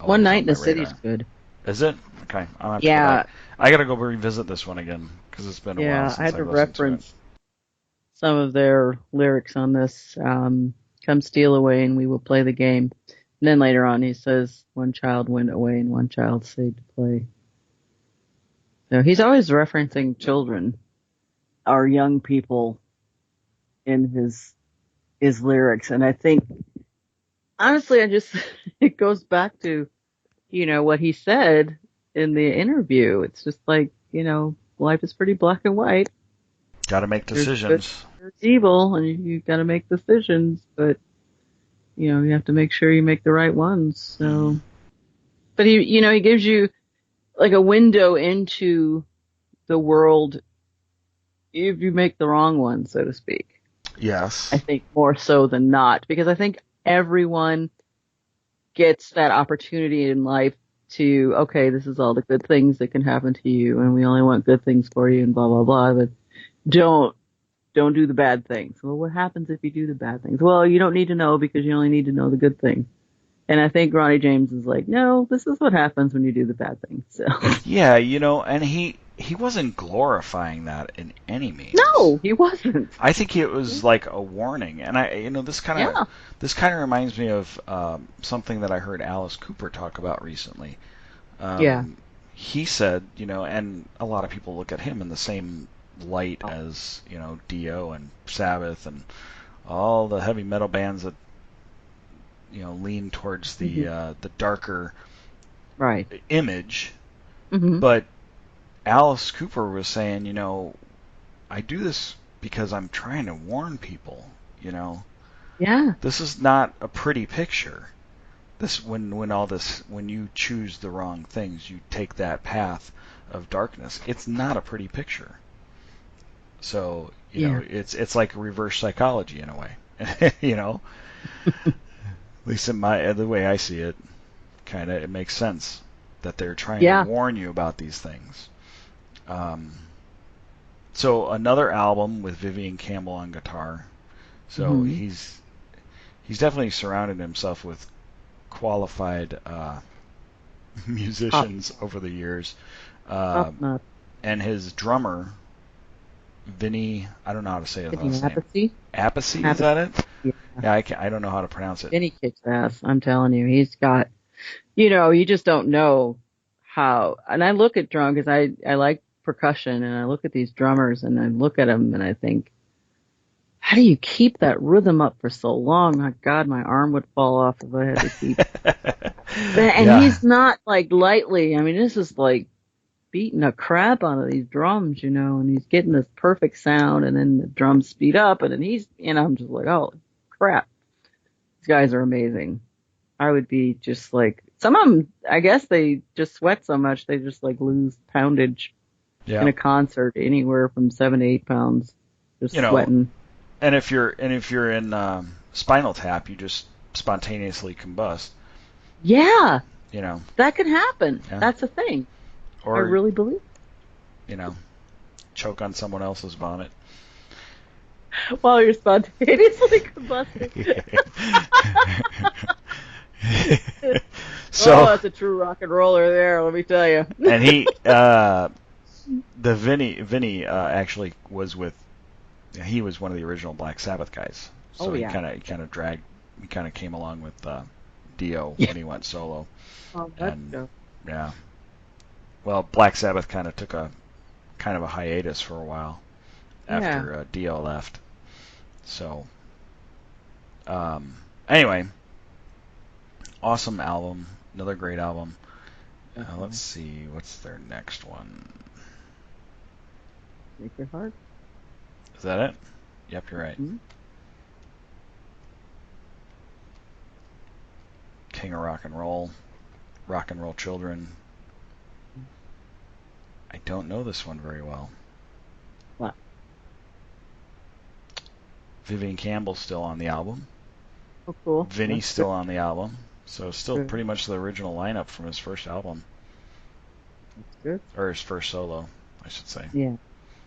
One Night in the City's good. Is it? Okay. I got to go revisit this one again because it's been a while since I had to listened reference to some of their lyrics on this. Come steal away and we will play the game. And then later on he says, one child went away and one child stayed to play. So he's always referencing children, or young people, in his lyrics. And I think, honestly, it goes back to, what he said in the interview. It's just like, life is pretty black and white. Got to make decisions. There's evil, and you got to make decisions, but you have to make sure you make the right ones. So, but he gives you like a window into the world if you make the wrong one, so to speak. Yes. I think more so than not, because I think everyone gets that opportunity in life to, okay, this is all the good things that can happen to you, and we only want good things for you, and blah blah blah. But don't do the bad things. Well, what happens if you do the bad things? Well, you don't need to know because you only need to know the good things. And I think Ronnie James is like, no, this is what happens when you do the bad things. So. Yeah, and he wasn't glorifying that in any means. No, he wasn't. I think it was like a warning, and this kind of reminds me of something that I heard Alice Cooper talk about recently. He said, and a lot of people look at him in the same light as Dio and Sabbath and all the heavy metal bands that lean towards the darker image. Mm-hmm. But Alice Cooper was saying, I do this because I'm trying to warn people. Yeah. This is not a pretty picture. When you choose the wrong things, you take that path of darkness. It's not a pretty picture. So, it's like reverse psychology in a way, At least the way I see it, it makes sense that they're trying to warn you about these things. So another album with Vivian Campbell on guitar. So he's definitely surrounded himself with qualified musicians over the years. And his drummer, Vinny, I don't know how to say his last name. Appice, is that it? Yeah, I don't know how to pronounce it. Vinny kicks ass, I'm telling you. He's got, you just don't know how. And I look at drum because I like percussion, and I look at these drummers and I look at them and I think, how do you keep that rhythm up for so long? My God, my arm would fall off if I had to keep. And he's not like lightly. I mean, this is like beating a crap out of these drums, and he's getting this perfect sound, and then the drums speed up, and then I'm just like, oh crap, these guys are amazing. I would be just like, some of them, I guess they just sweat so much they just like lose poundage in a concert, anywhere from 7 to 8 pounds, just sweating. And if you're in Spinal Tap, you just spontaneously combust. Yeah, that can happen. Yeah. That's a thing. Or, I really believe. Choke on someone else's vomit while you're spontaneously combusting. So that's a true rock and roller there, let me tell you. And he, the Vinny actually was he was one of the original Black Sabbath guys. So he kind of came along with Dio when he went solo. Oh, that's dope. Yeah. Well, Black Sabbath kind of took a hiatus for a while after Dio left. So, anyway, awesome album, another great album. Let's see, what's their next one? Sacred Heart. Is that it? Yep, you're right. Mm-hmm. King of Rock and Roll Children. I don't know this one very well. What? Vivian Campbell's still on the album. Oh, cool. Vinny's still on the album. So still pretty much the original lineup from his first album. That's good. Or his first solo, I should say. Yeah,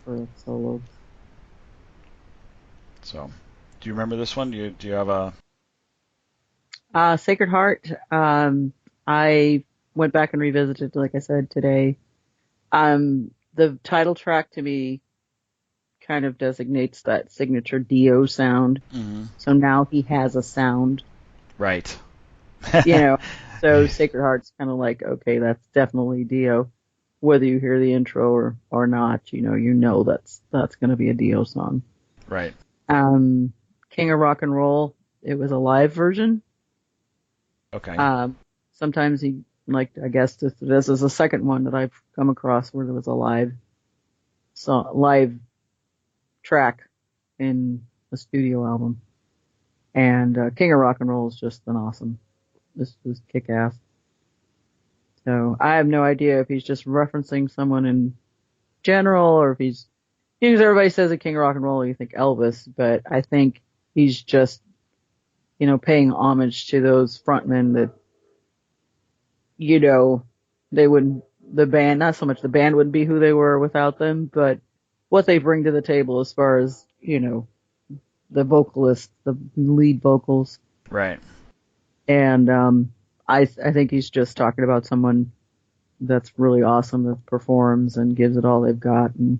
for solo. So, do you remember this one? Do you have a... Sacred Heart. I went back and revisited, like I said, today. The title track to me kind of designates that signature Dio sound. Mm-hmm. So now he has a sound. Right. So Sacred Heart's kind of like, okay, that's definitely Dio. Whether you hear the intro or not, that's going to be a Dio song. Right. King of Rock and Roll, it was a live version. Okay. Sometimes I guess this is the second one that I've come across where there was a live track in a studio album. And King of Rock and Roll is just an awesome. This was kick-ass. So I have no idea if he's just referencing someone in general or if he's, because everybody says a King of Rock and Roll, you think Elvis, but I think he's just, paying homage to those frontmen that, they wouldn't, the band, not so much the band wouldn't be who they were without them, but what they bring to the table as far as, the vocalist, the lead vocals. Right. And, I think he's just talking about someone that's really awesome that performs and gives it all they've got, and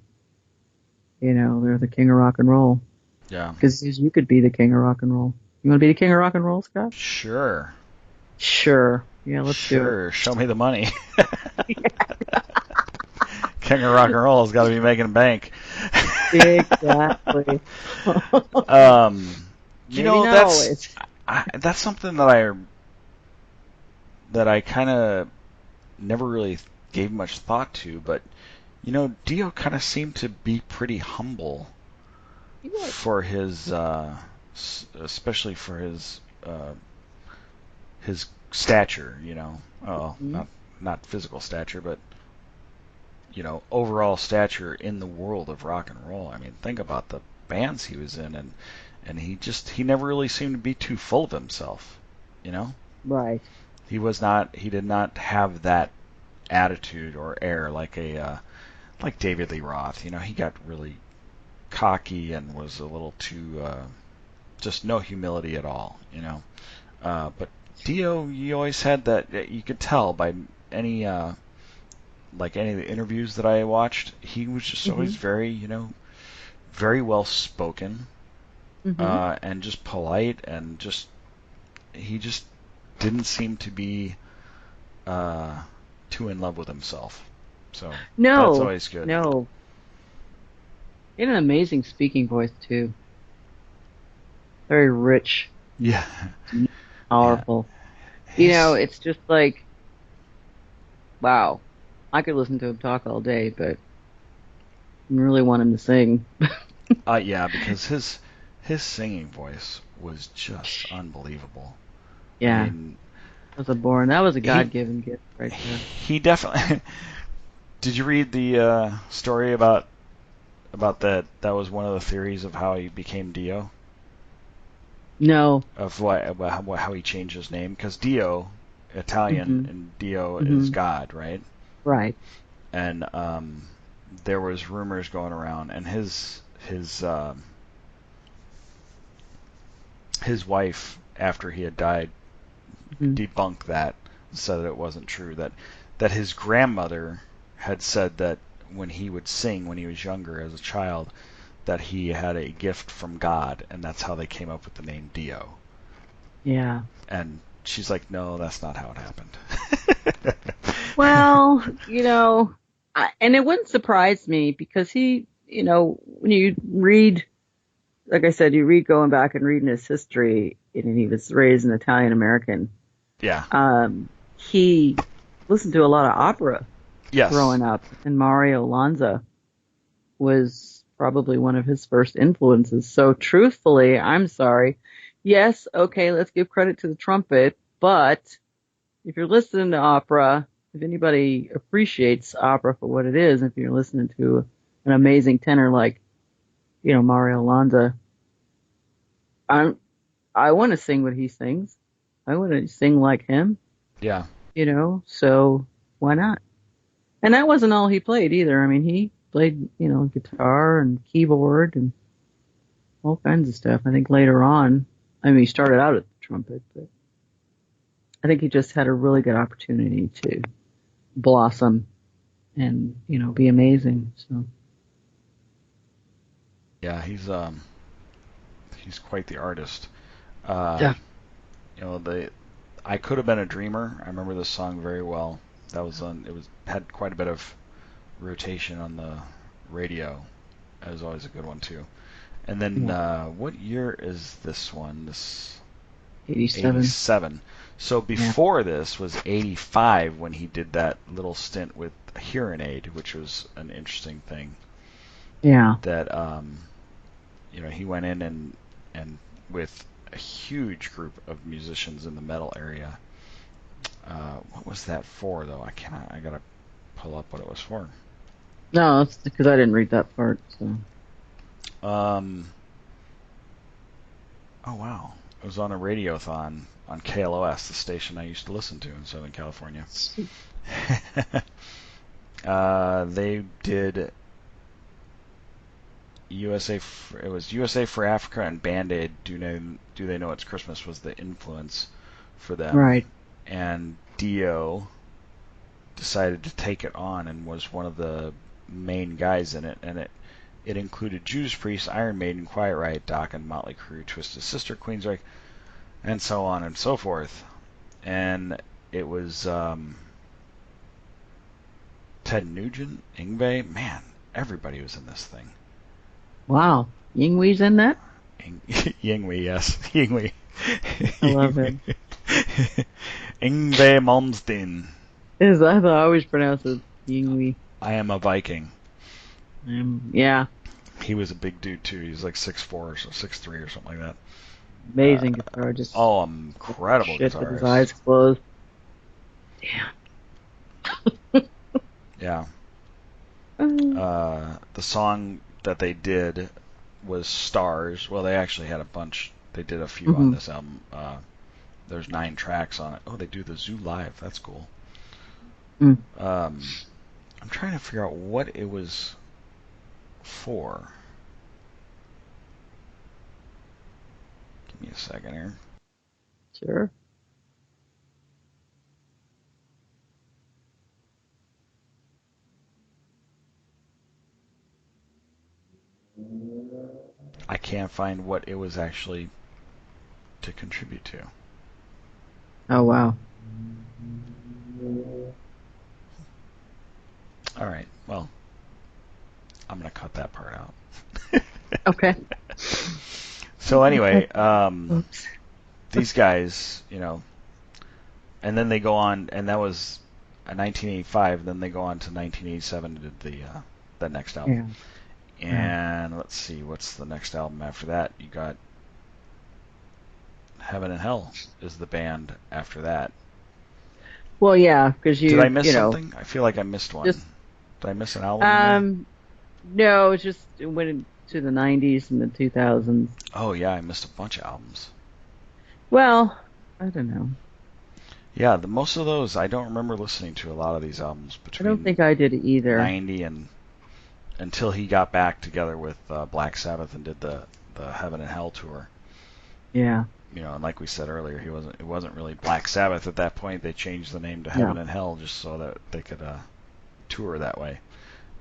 they're the king of rock and roll. Yeah. Because you could be the king of rock and roll. You want to be the king of rock and roll, Scott? Sure. Yeah, let's do it. Sure. Show me the money. King of rock and roll has got to be making bank. Exactly. That's something that I kind of never really gave much thought to, but Dio kind of seemed to be pretty humble for his, especially for his stature. Not physical stature, but overall stature in the world of rock and roll. I mean, think about the bands he was in, and he never really seemed to be too full of himself. Right. He did not have that attitude or air like David Lee Roth. He got really cocky and was a little too, just no humility at all. But Dio, you always had that. You could tell by any any of the interviews that I watched. He was just always very, very well spoken, and just polite, and he just didn't seem to be too in love with himself. So that's always good. No. He had an amazing speaking voice too. Very rich. Yeah. Powerful. Yeah. It's just like, wow. I could listen to him talk all day, but I really want him to sing. Yeah, because his singing voice was just unbelievable. Yeah. I mean, that was a God-given gift right there. He definitely. Did you read the story about that? That was one of the theories of how he became Dio. No. Of how he changed his name, because Dio, Italian, and Dio is God, right? Right. And there was rumors going around, and his wife, after he had died, debunked that, said that it wasn't true. That his grandmother had said that when he would sing when he was younger as a child, that he had a gift from God, and that's how they came up with the name Dio. Yeah. And she's like, no, that's not how it happened. Well, and it wouldn't surprise me because he, when you read, like I said, you read going back and reading his history, and he was raised an Italian American. Yeah. He listened to a lot of opera Yes. growing up, and Mario Lanza was probably one of his first influences. So truthfully, I'm sorry. Yes, okay, let's give credit to the trumpet, but if you're listening to opera, if anybody appreciates opera for what it is, if you're listening to an amazing tenor like, Mario Lanza, I want to sing what he sings. I want to sing like him. Yeah. So why not? And that wasn't all he played either. I mean, he played, guitar and keyboard and all kinds of stuff. I think later on, he started out at the trumpet, but I think he just had a really good opportunity to blossom and, be amazing. So. Yeah, he's quite the artist. Yeah. I Could Have Been a Dreamer. I remember this song very well. Had quite a bit of rotation on the radio. That was always a good one too. And then what year is this one? This 87. 87. So before this was 85 when he did that little stint with Hearing Aid, which was an interesting thing. Yeah. That he went in and with a huge group of musicians in the metal area. What was that for, though? I gotta pull up what it was for. No, it's because I didn't read that part. So. Oh wow! It was on a radiothon on KLOS, the station I used to listen to in Southern California. They did it was USA for Africa and Band-Aid. Do they know it's Christmas was the influence for them, right? And Dio decided to take it on and was one of the main guys in it, and it included Judas Priest, Iron Maiden, Quiet Riot, Dokken, Motley Crue, Twisted Sister, Queensryche, and so on and so forth. And it was Ted Nugent, Yngwie, man, everybody was in this thing. Wow, Yngwie's in that? Yngwie, yes, Yngwie. I love him. Yngwie Malmsteen. I thought I always pronounce it Yngwie. I Am a Viking. Yeah. He was a big dude too. He was like 6'4" or 6'3" or something like that. Amazing guitar, just incredible shit guitarist. with his eyes closed. Damn. Yeah. The song that they did was Stars. Well, they actually had a bunch. They did a few on this album. There's 9 tracks on it. Oh, they do the Zoo Live. That's cool. I'm trying to figure out what it was for. Give me a second here. Sure. I can't find what it was actually to contribute to. Oh, wow. All right. Well, I'm going to cut that part out. Okay. So anyway, Oops. these guys, and then they go on, and that was 1985. Then they go on to 1987 to do the next album. Yeah. And let's see, what's the next album after that? You got Heaven and Hell is the band after that. Well, yeah, because Did I miss something? I feel like I missed one. Did I miss an album? No, it went into the 90s and the 2000s. Oh yeah, I missed a bunch of albums. Well, I don't know. Yeah, most of those I don't remember listening to a lot of these albums between. I don't think I did either. 90 and until he got back together with Black Sabbath and did the Heaven and Hell tour. Yeah. And like we said earlier, it wasn't really Black Sabbath at that point. They changed the name to Heaven and Hell just so that they could tour that way.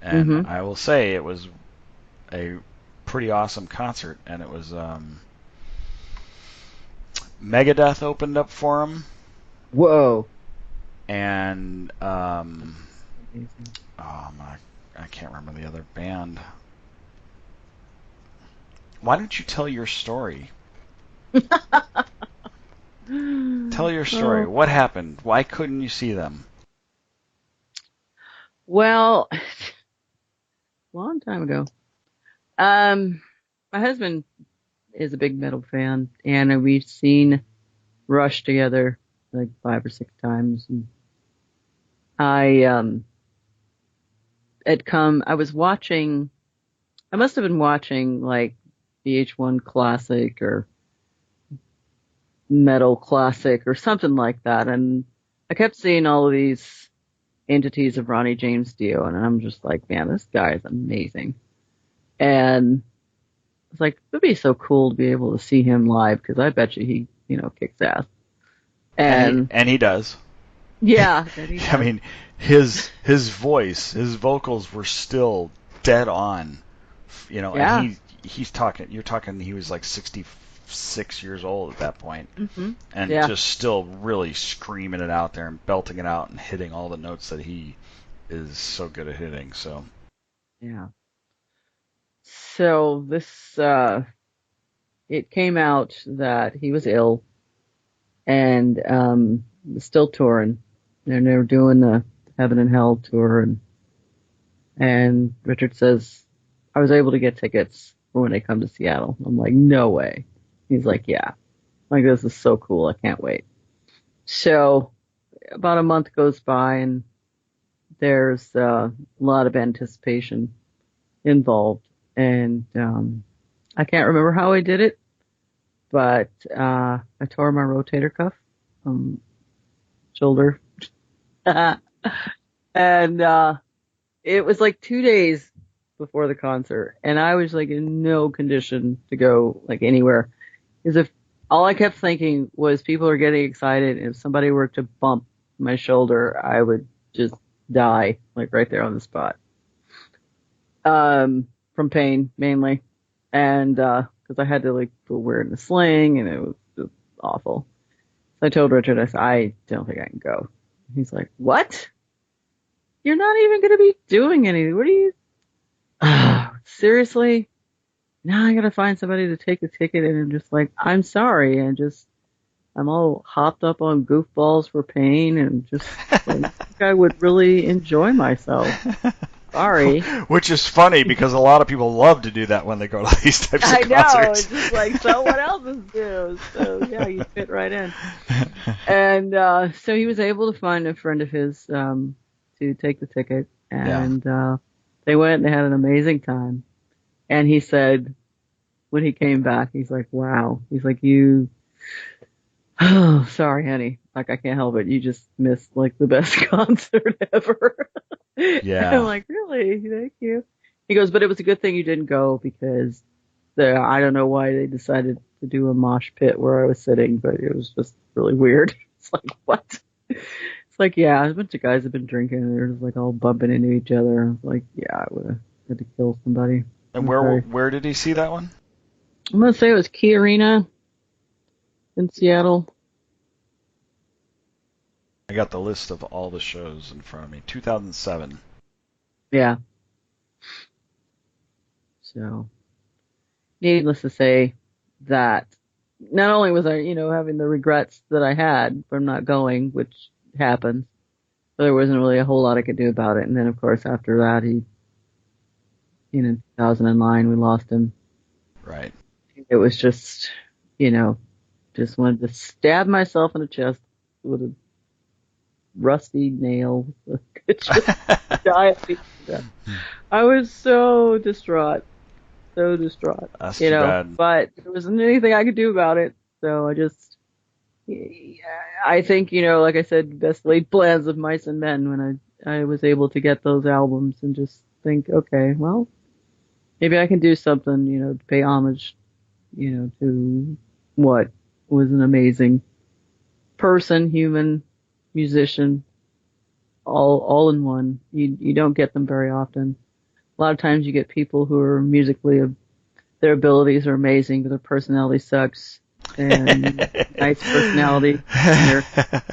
And I will say it was a pretty awesome concert, and it was Megadeth opened up for him. Whoa. And I can't remember the other band. Why don't you tell your story? Tell your story. What happened? Why couldn't you see them? Well, a long time ago. My husband is a big metal fan, and we've seen Rush together like 5 or 6 times. And I was watching, I must have been watching like VH1 Classic or Metal Classic or something like that, and I kept seeing all of these entities of Ronnie James Dio, and I'm just like, man, this guy is amazing. And it's like, it'd be so cool to be able to see him live, because I bet you he, kicks ass. And he does. Yeah. I mean, his voice, his vocals were still dead on. Yeah. And he's talking. You're talking. He was like 66 years old at that point, and just still really screaming it out there and belting it out and hitting all the notes that he is so good at hitting. So. Yeah. So this, it came out that he was ill and was still touring. And they were doing the Heaven and Hell tour. And Richard says, I was able to get tickets for when they come to Seattle. I'm like, no way. He's like, yeah. Like, this is so cool. I can't wait. So about a month goes by, and there's a lot of anticipation involved. And I can't remember how I did it, but I tore my rotator cuff, shoulder. And it was like 2 days before the concert, and I was like in no condition to go like anywhere. As if all I kept thinking was people are getting excited, and if somebody were to bump my shoulder, I would just die, like right there on the spot. From pain mainly, and because I had to like wear it in a sling, and it was just awful. So I told Richard, I said, I don't think I can go. He's like, what? You're not even going to be doing anything. What are you? Seriously? Now I got to find somebody to take a ticket, and I'm just like, I'm sorry, and I'm all hopped up on goofballs for pain, and just like, I think I would really enjoy myself. Sorry. Which is funny because a lot of people love to do that when they go to these types of concerts. I know, it's just like, so what else is new? So yeah, you fit right in. And so he was able to find a friend of his to take the ticket, and they went and they had an amazing time. And he said, when he came back, he's like, wow. He's like, oh, sorry, honey. Like, I can't help it. You just missed, like, the best concert ever. Yeah. And I'm like, really? Thank you. He goes, but it was a good thing you didn't go, because I don't know why they decided to do a mosh pit where I was sitting, but it was just really weird. It's like, what? It's like, yeah, a bunch of guys have been drinking, and they're just, like, all bumping into each other. I was like, yeah, I would have had to kill somebody. And where did he see that one? I'm going to say it was Key Arena in Seattle. I got the list of all the shows in front of me. 2007. Yeah. So, needless to say that not only was I, having the regrets that I had from not going, which happens, but there wasn't really a whole lot I could do about it. And then, of course, after that, in 2009, we lost him. Right. It was just, just wanted to stab myself in the chest with a rusty nail. Just die of death. I was so distraught. That's too bad. But there wasn't anything I could do about it. So I think, like I said, best laid plans of mice and men when I was able to get those albums and just think, okay, well, maybe I can do something, to pay homage, to what was an amazing person, human, musician, all in one. You don't get them very often. A lot of times you get people who are musically, their abilities are amazing, but their personality sucks. And nice personality. And they're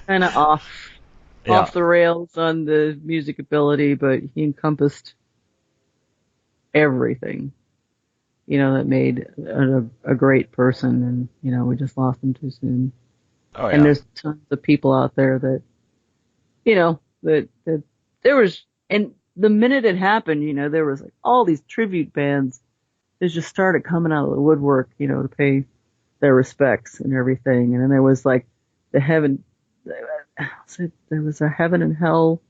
kind of off the rails on the music ability, but he encompassed everything, that made a great person. And, we just lost him too soon. Oh, yeah. And there's tons of people out there that, that there was, and the minute it happened, there was like all these tribute bands that just started coming out of the woodwork, to pay their respects and everything. And then there was like there was a Heaven and Hell.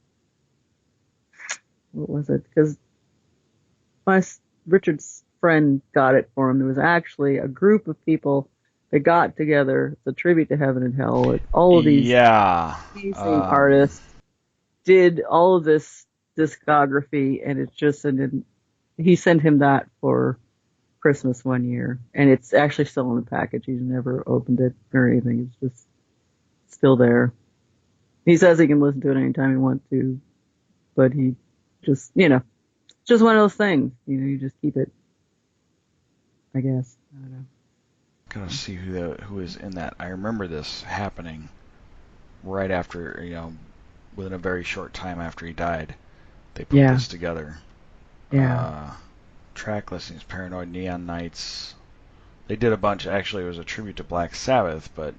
What was it? Because Richard's friend got it for him. There was actually a group of people that got together. It's a tribute to Heaven and Hell. All of these amazing artists did all of this discography, and it's just, and he sent him that for Christmas one year, and it's actually still in the package. He's never opened it or anything. It's just still there. He says he can listen to it anytime he wants to, but he just, it's just one of those things. You just keep it, I guess. I don't know. Gotta see who is in that. I remember this happening right after, within a very short time after he died. They put this together. Yeah. Track listings, Paranoid, Neon Nights. They did a bunch. Actually, it was a tribute to Black Sabbath, but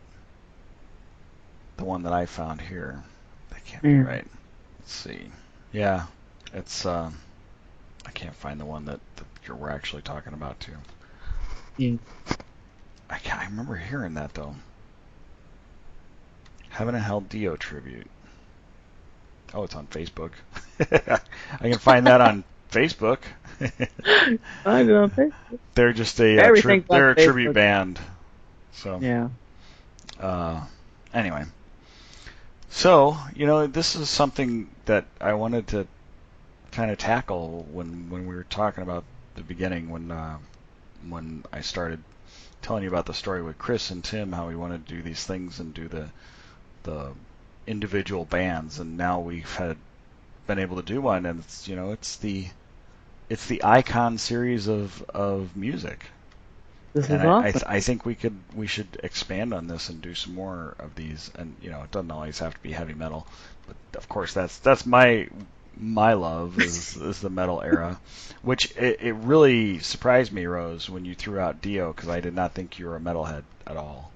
the one that I found here, that can't be right. Let's see. Yeah, it's. I can't find the one that we're actually talking about too. Yeah. I remember hearing that though. Heaven and Hell Dio Tribute. Oh, it's on Facebook. I can find that on Facebook. I know. They're just a they're a tribute band. So yeah. Anyway, so this is something that I wanted to kind of tackle when we were talking about the beginning when I started telling you about the story with Chris and Tim, how we wanted to do these things and do the individual bands, and now we've been able to do one, and it's the Icon series of music. This is awesome. I think we should expand on this and do some more of these, and it doesn't always have to be heavy metal, but of course that's my love is the metal era, which it really surprised me, Rose, when you threw out Dio, because I did not think you were a metalhead at all.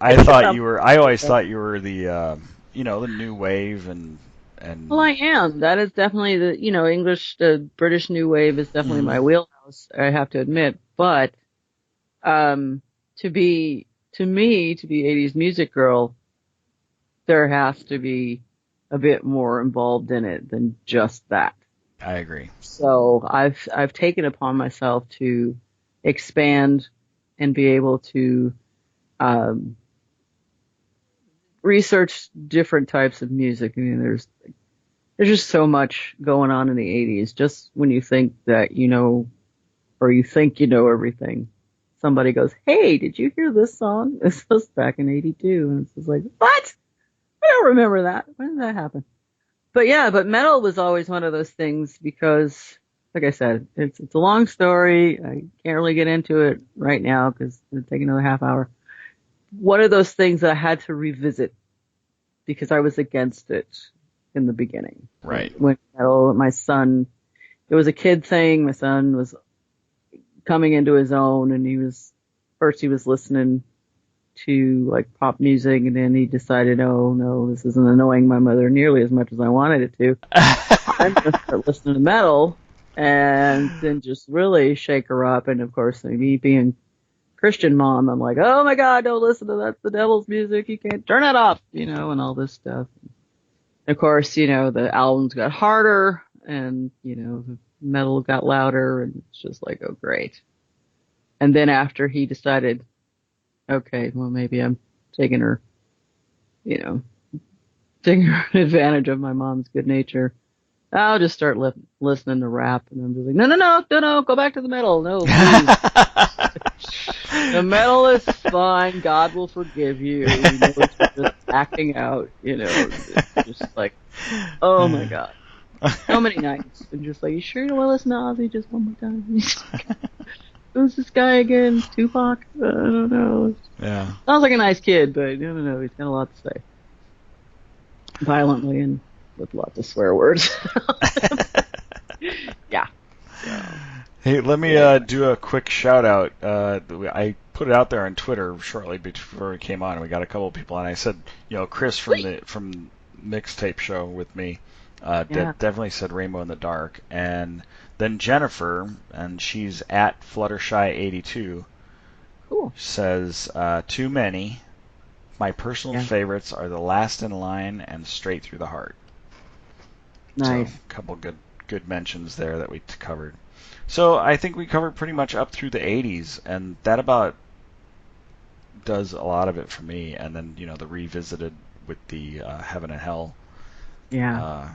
I thought you were. I always thought you were the the new wave and. Well, I am. That is definitely the British new wave is definitely my wheelhouse, I have to admit. But to be 80s music girl, there has to be a bit more involved in it than just that. I agree. So I've taken upon myself to expand and be able to research different types of music. I mean, there's just so much going on in the 80s. Just when you think that or you think you know everything, somebody goes, "Hey, did you hear this song? This was back in '82," and it's just like, "What? I don't remember that. When did that happen?" but metal was always one of those things because, like I said, it's a long story. I can't really get into it right now because it'd take another half hour. One of those things that I had to revisit because I was against it in the beginning. Right. When metal, my son, it was a kid thing. My son was coming into his own, and he was listening to like pop music, and then he decided, oh no, this isn't annoying my mother nearly as much as I wanted it to. I'm gonna start listening to metal, and then just really shake her up. And of course, me being Christian mom, I'm like, oh my God, don't listen to that. That's the devil's music. You can't turn it off, and all this stuff. Of course, the albums got harder, and the metal got louder, and it's just like, oh great. And then after he decided, okay, well maybe I'm taking her advantage of my mom's good nature, I'll just start listening to rap, and I'm just like, no, go back to the metal, no, please. The metal is fine, God will forgive you, it's just acting out, it's just like, oh my God. So many nights, and just like, you sure you don't want to listen to Ozzy just one more time? Who's this guy again? Tupac? I don't know. Yeah. Sounds like a nice kid, but I don't know. He's got a lot to say. Violently and with lots of swear words. Yeah. Hey, let me do a quick shout out. I put it out there on Twitter shortly before we came on, and we got a couple of people, and I said, Chris from Mixtape Show with me, definitely said Rainbow in the Dark, and then Jennifer, and she's at Fluttershy82, cool, says, too many. My personal favorites are The Last in Line and Straight Through the Heart. Nice. So, a couple good mentions there that we covered. So I think we covered pretty much up through the 80s, and that about does a lot of it for me. And then, the revisited with the Heaven and Hell. Yeah.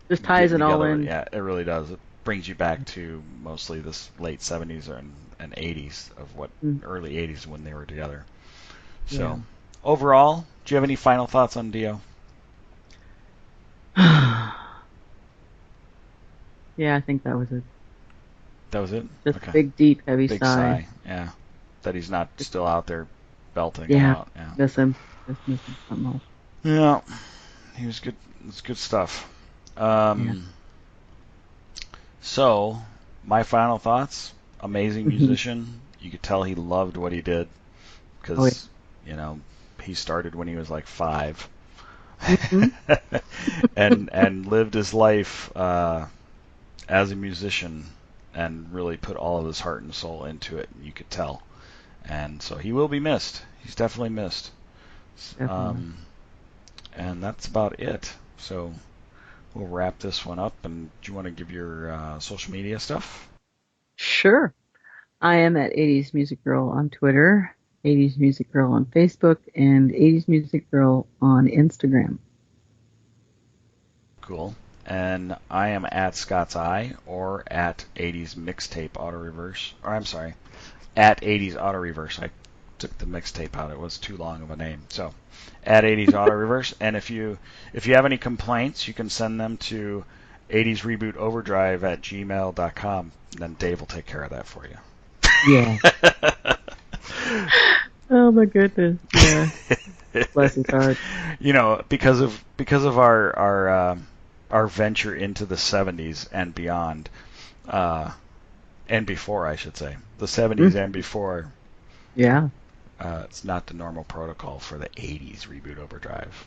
Just ties it all in. Yeah, it really does. It brings you back to mostly this late 70s and 80s of what early 80s when they were together. So overall, do you have any final thoughts on Dio? Yeah, I think that was it. That was it? Just okay. Big, deep, heavy big sigh. Yeah. That he's not still out there belting out. Yeah. Miss him. Just miss him so much. Yeah. He was good. It's good stuff. So, my final thoughts. Amazing musician. You could tell he loved what he did. Because, he started when he was like 5. and lived his life as a musician and really put all of his heart and soul into it. You could tell. And so he will be missed. He's definitely missed. And that's about it. So we'll wrap this one up. And do you want to give your social media stuff? Sure. I am at 80s Music Girl on Twitter, 80s Music Girl on Facebook, and 80s Music Girl on Instagram. Cool. And I am at Scott's Eye or at 80s Mixtape Auto Reverse. Or I'm sorry, at 80s Auto Reverse. I took the mixtape out. It was too long of a name. So at 80s Auto Reverse. And if you have any complaints, you can send them to 80s Reboot Overdrive at gmail.com. And then Dave will take care of that for you. Yeah. Oh my goodness. Yeah. Bless his heart. Because of our venture into the 70s and beyond, and before, I should say, the 70s and before. Yeah. It's not the normal protocol for the 80s Reboot Overdrive.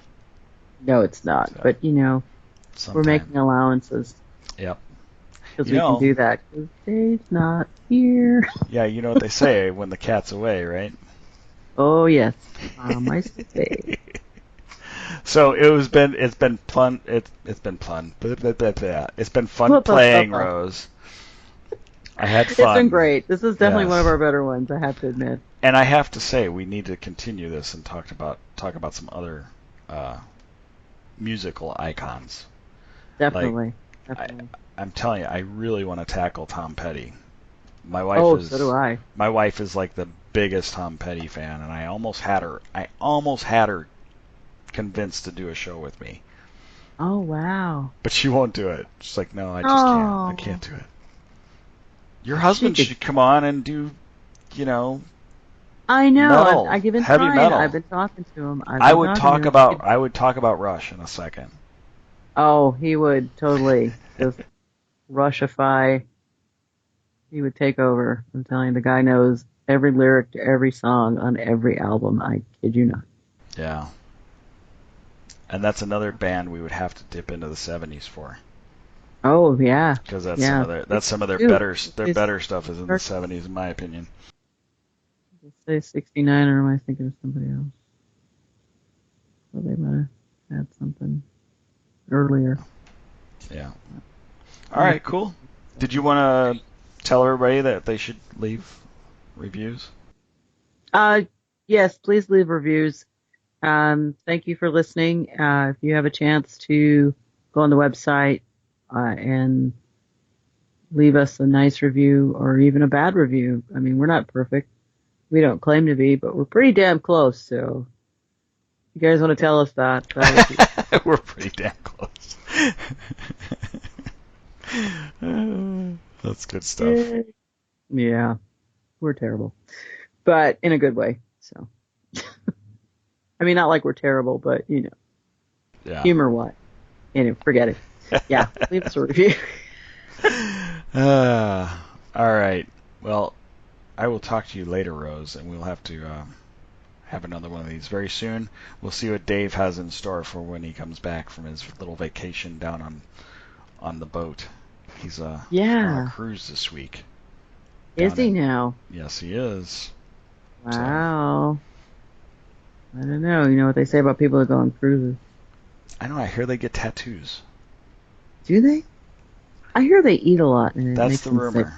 No, it's not. So, but we're making allowances. Yep. Because we can do that. Because Dave's not here. Yeah, you know what they say when the cat's away, right? Oh yes, I say. So it's been fun playing Rose. I had fun. It's been great. This is definitely one of our better ones, I have to admit. And I have to say, we need to continue this and talk about some other musical icons. Definitely. I'm telling you, I really want to tackle Tom Petty. My wife so do I. My wife is like the biggest Tom Petty fan, and I almost had her convinced to do a show with me. Oh, wow. But she won't do it. She's like, no, I just can't. I can't do it. Your husband should come on and do, I know. metal, I've been heavy trying. metal. I've been talking to him. I would talk about Rush in a second. Oh, he would totally just Rushify. He would take over. I'm telling you, the guy knows every lyric to every song on every album. I kid you not. Yeah. And that's another band we would have to dip into the 70s for. Oh yeah. Because that's some of their better stuff is in the 70s, in my opinion. Say 69, or am I thinking of somebody else? Well, they might have had something earlier. Yeah. All right, cool. Did you want to tell everybody that they should leave reviews? Yes, please leave reviews. Thank you for listening. If you have a chance to go on the website and leave us a nice review or even a bad review. I mean, we're not perfect. We don't claim to be, but we're pretty damn close. So if you guys want to tell us that would be... We're pretty damn close. That's good stuff. Yeah, we're terrible, but in a good way. So, I mean, not like we're terrible, but yeah. Humor what? Anyway, forget it. Yeah, leave us a review. All right. Well, I will talk to you later, Rose, and we'll have to have another one of these very soon. We'll see what Dave has in store for when he comes back from his little vacation down on the boat. He's on a cruise this week. Is he now? Yes, he is. Wow. So. I don't know. You know what they say about people that go on cruises? I know. I hear they get tattoos. Do they? I hear they eat a lot. And that's the rumor. Sick.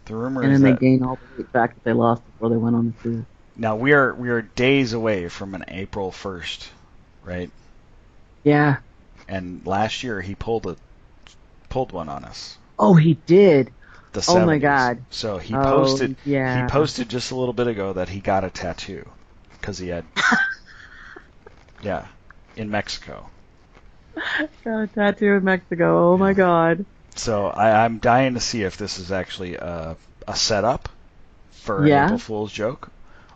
The rumor and is then that... they gain all the weight back that they lost before they went on the cruise. Now, we are days away from an April 1st, right? Yeah. And last year he pulled one on us. Oh, he did. The 70s. Oh my God. So he posted. Yeah. He posted just a little bit ago that he got a tattoo because he had. Yeah, in Mexico. Got a tattoo in Mexico. Oh my God. So I'm dying to see if this is actually a setup for an April Fool's joke,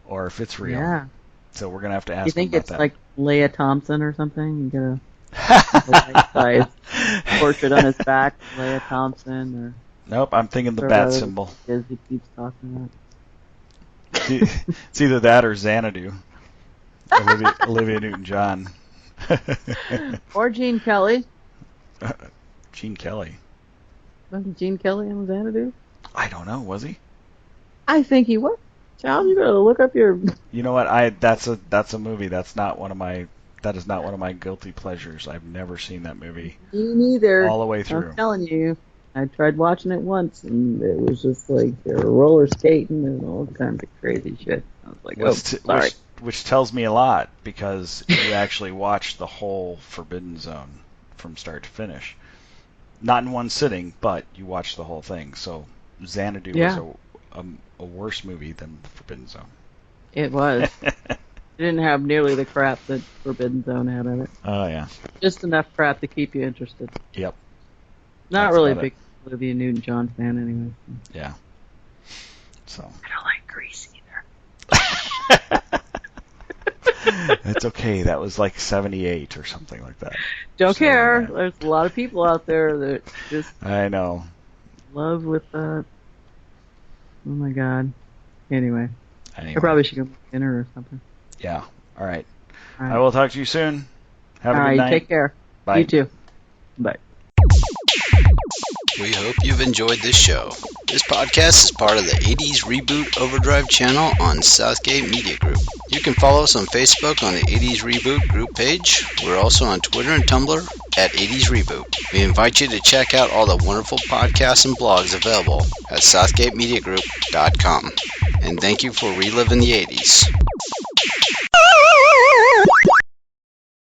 or if it's real. Yeah. So we're gonna have to ask. You think him about it's that. like Leia Thompson or something? You get a life-size portrait on his back, Leia Thompson, or. Nope, I'm thinking the bat symbol. He keeps talking about. It's either that or Xanadu. Olivia Newton-John. Or Gene Kelly. Gene Kelly. Wasn't Gene Kelly on Xanadu? I don't know. Was he? I think he was. Child, you gotta look up your. You know what? That's a movie. That is not one of my guilty pleasures. I've never seen that movie. Me neither. All the way through. I'm telling you. I tried watching it once, and it was just like they were roller skating and all kinds of crazy shit. I was like, sorry. Which tells me a lot, because you actually watched the whole Forbidden Zone from start to finish. Not in one sitting, but you watched the whole thing. So Xanadu was a worse movie than Forbidden Zone. It was. It didn't have nearly the crap that Forbidden Zone had in it. Oh, yeah. Just enough crap to keep you interested. Yep. Not really a big Olivia Newton-John fan anyway. Yeah. So. I don't like Grease either. It's okay. That was like 78 or something like that. Don't care. There's a lot of people out there that just... I know. Love with that. Oh my God. Anyway. I probably should go make dinner or something. Yeah. All right. I will talk to you soon. Have a good night. Take care. Bye. You too. Bye. We hope you've enjoyed this show. This podcast is part of the 80s Reboot Overdrive channel on Southgate Media Group. You can follow us on Facebook on the 80s Reboot group page. We're also on Twitter and Tumblr at 80s Reboot. We invite you to check out all the wonderful podcasts and blogs available at southgatemediagroup.com. And thank you for reliving the 80s.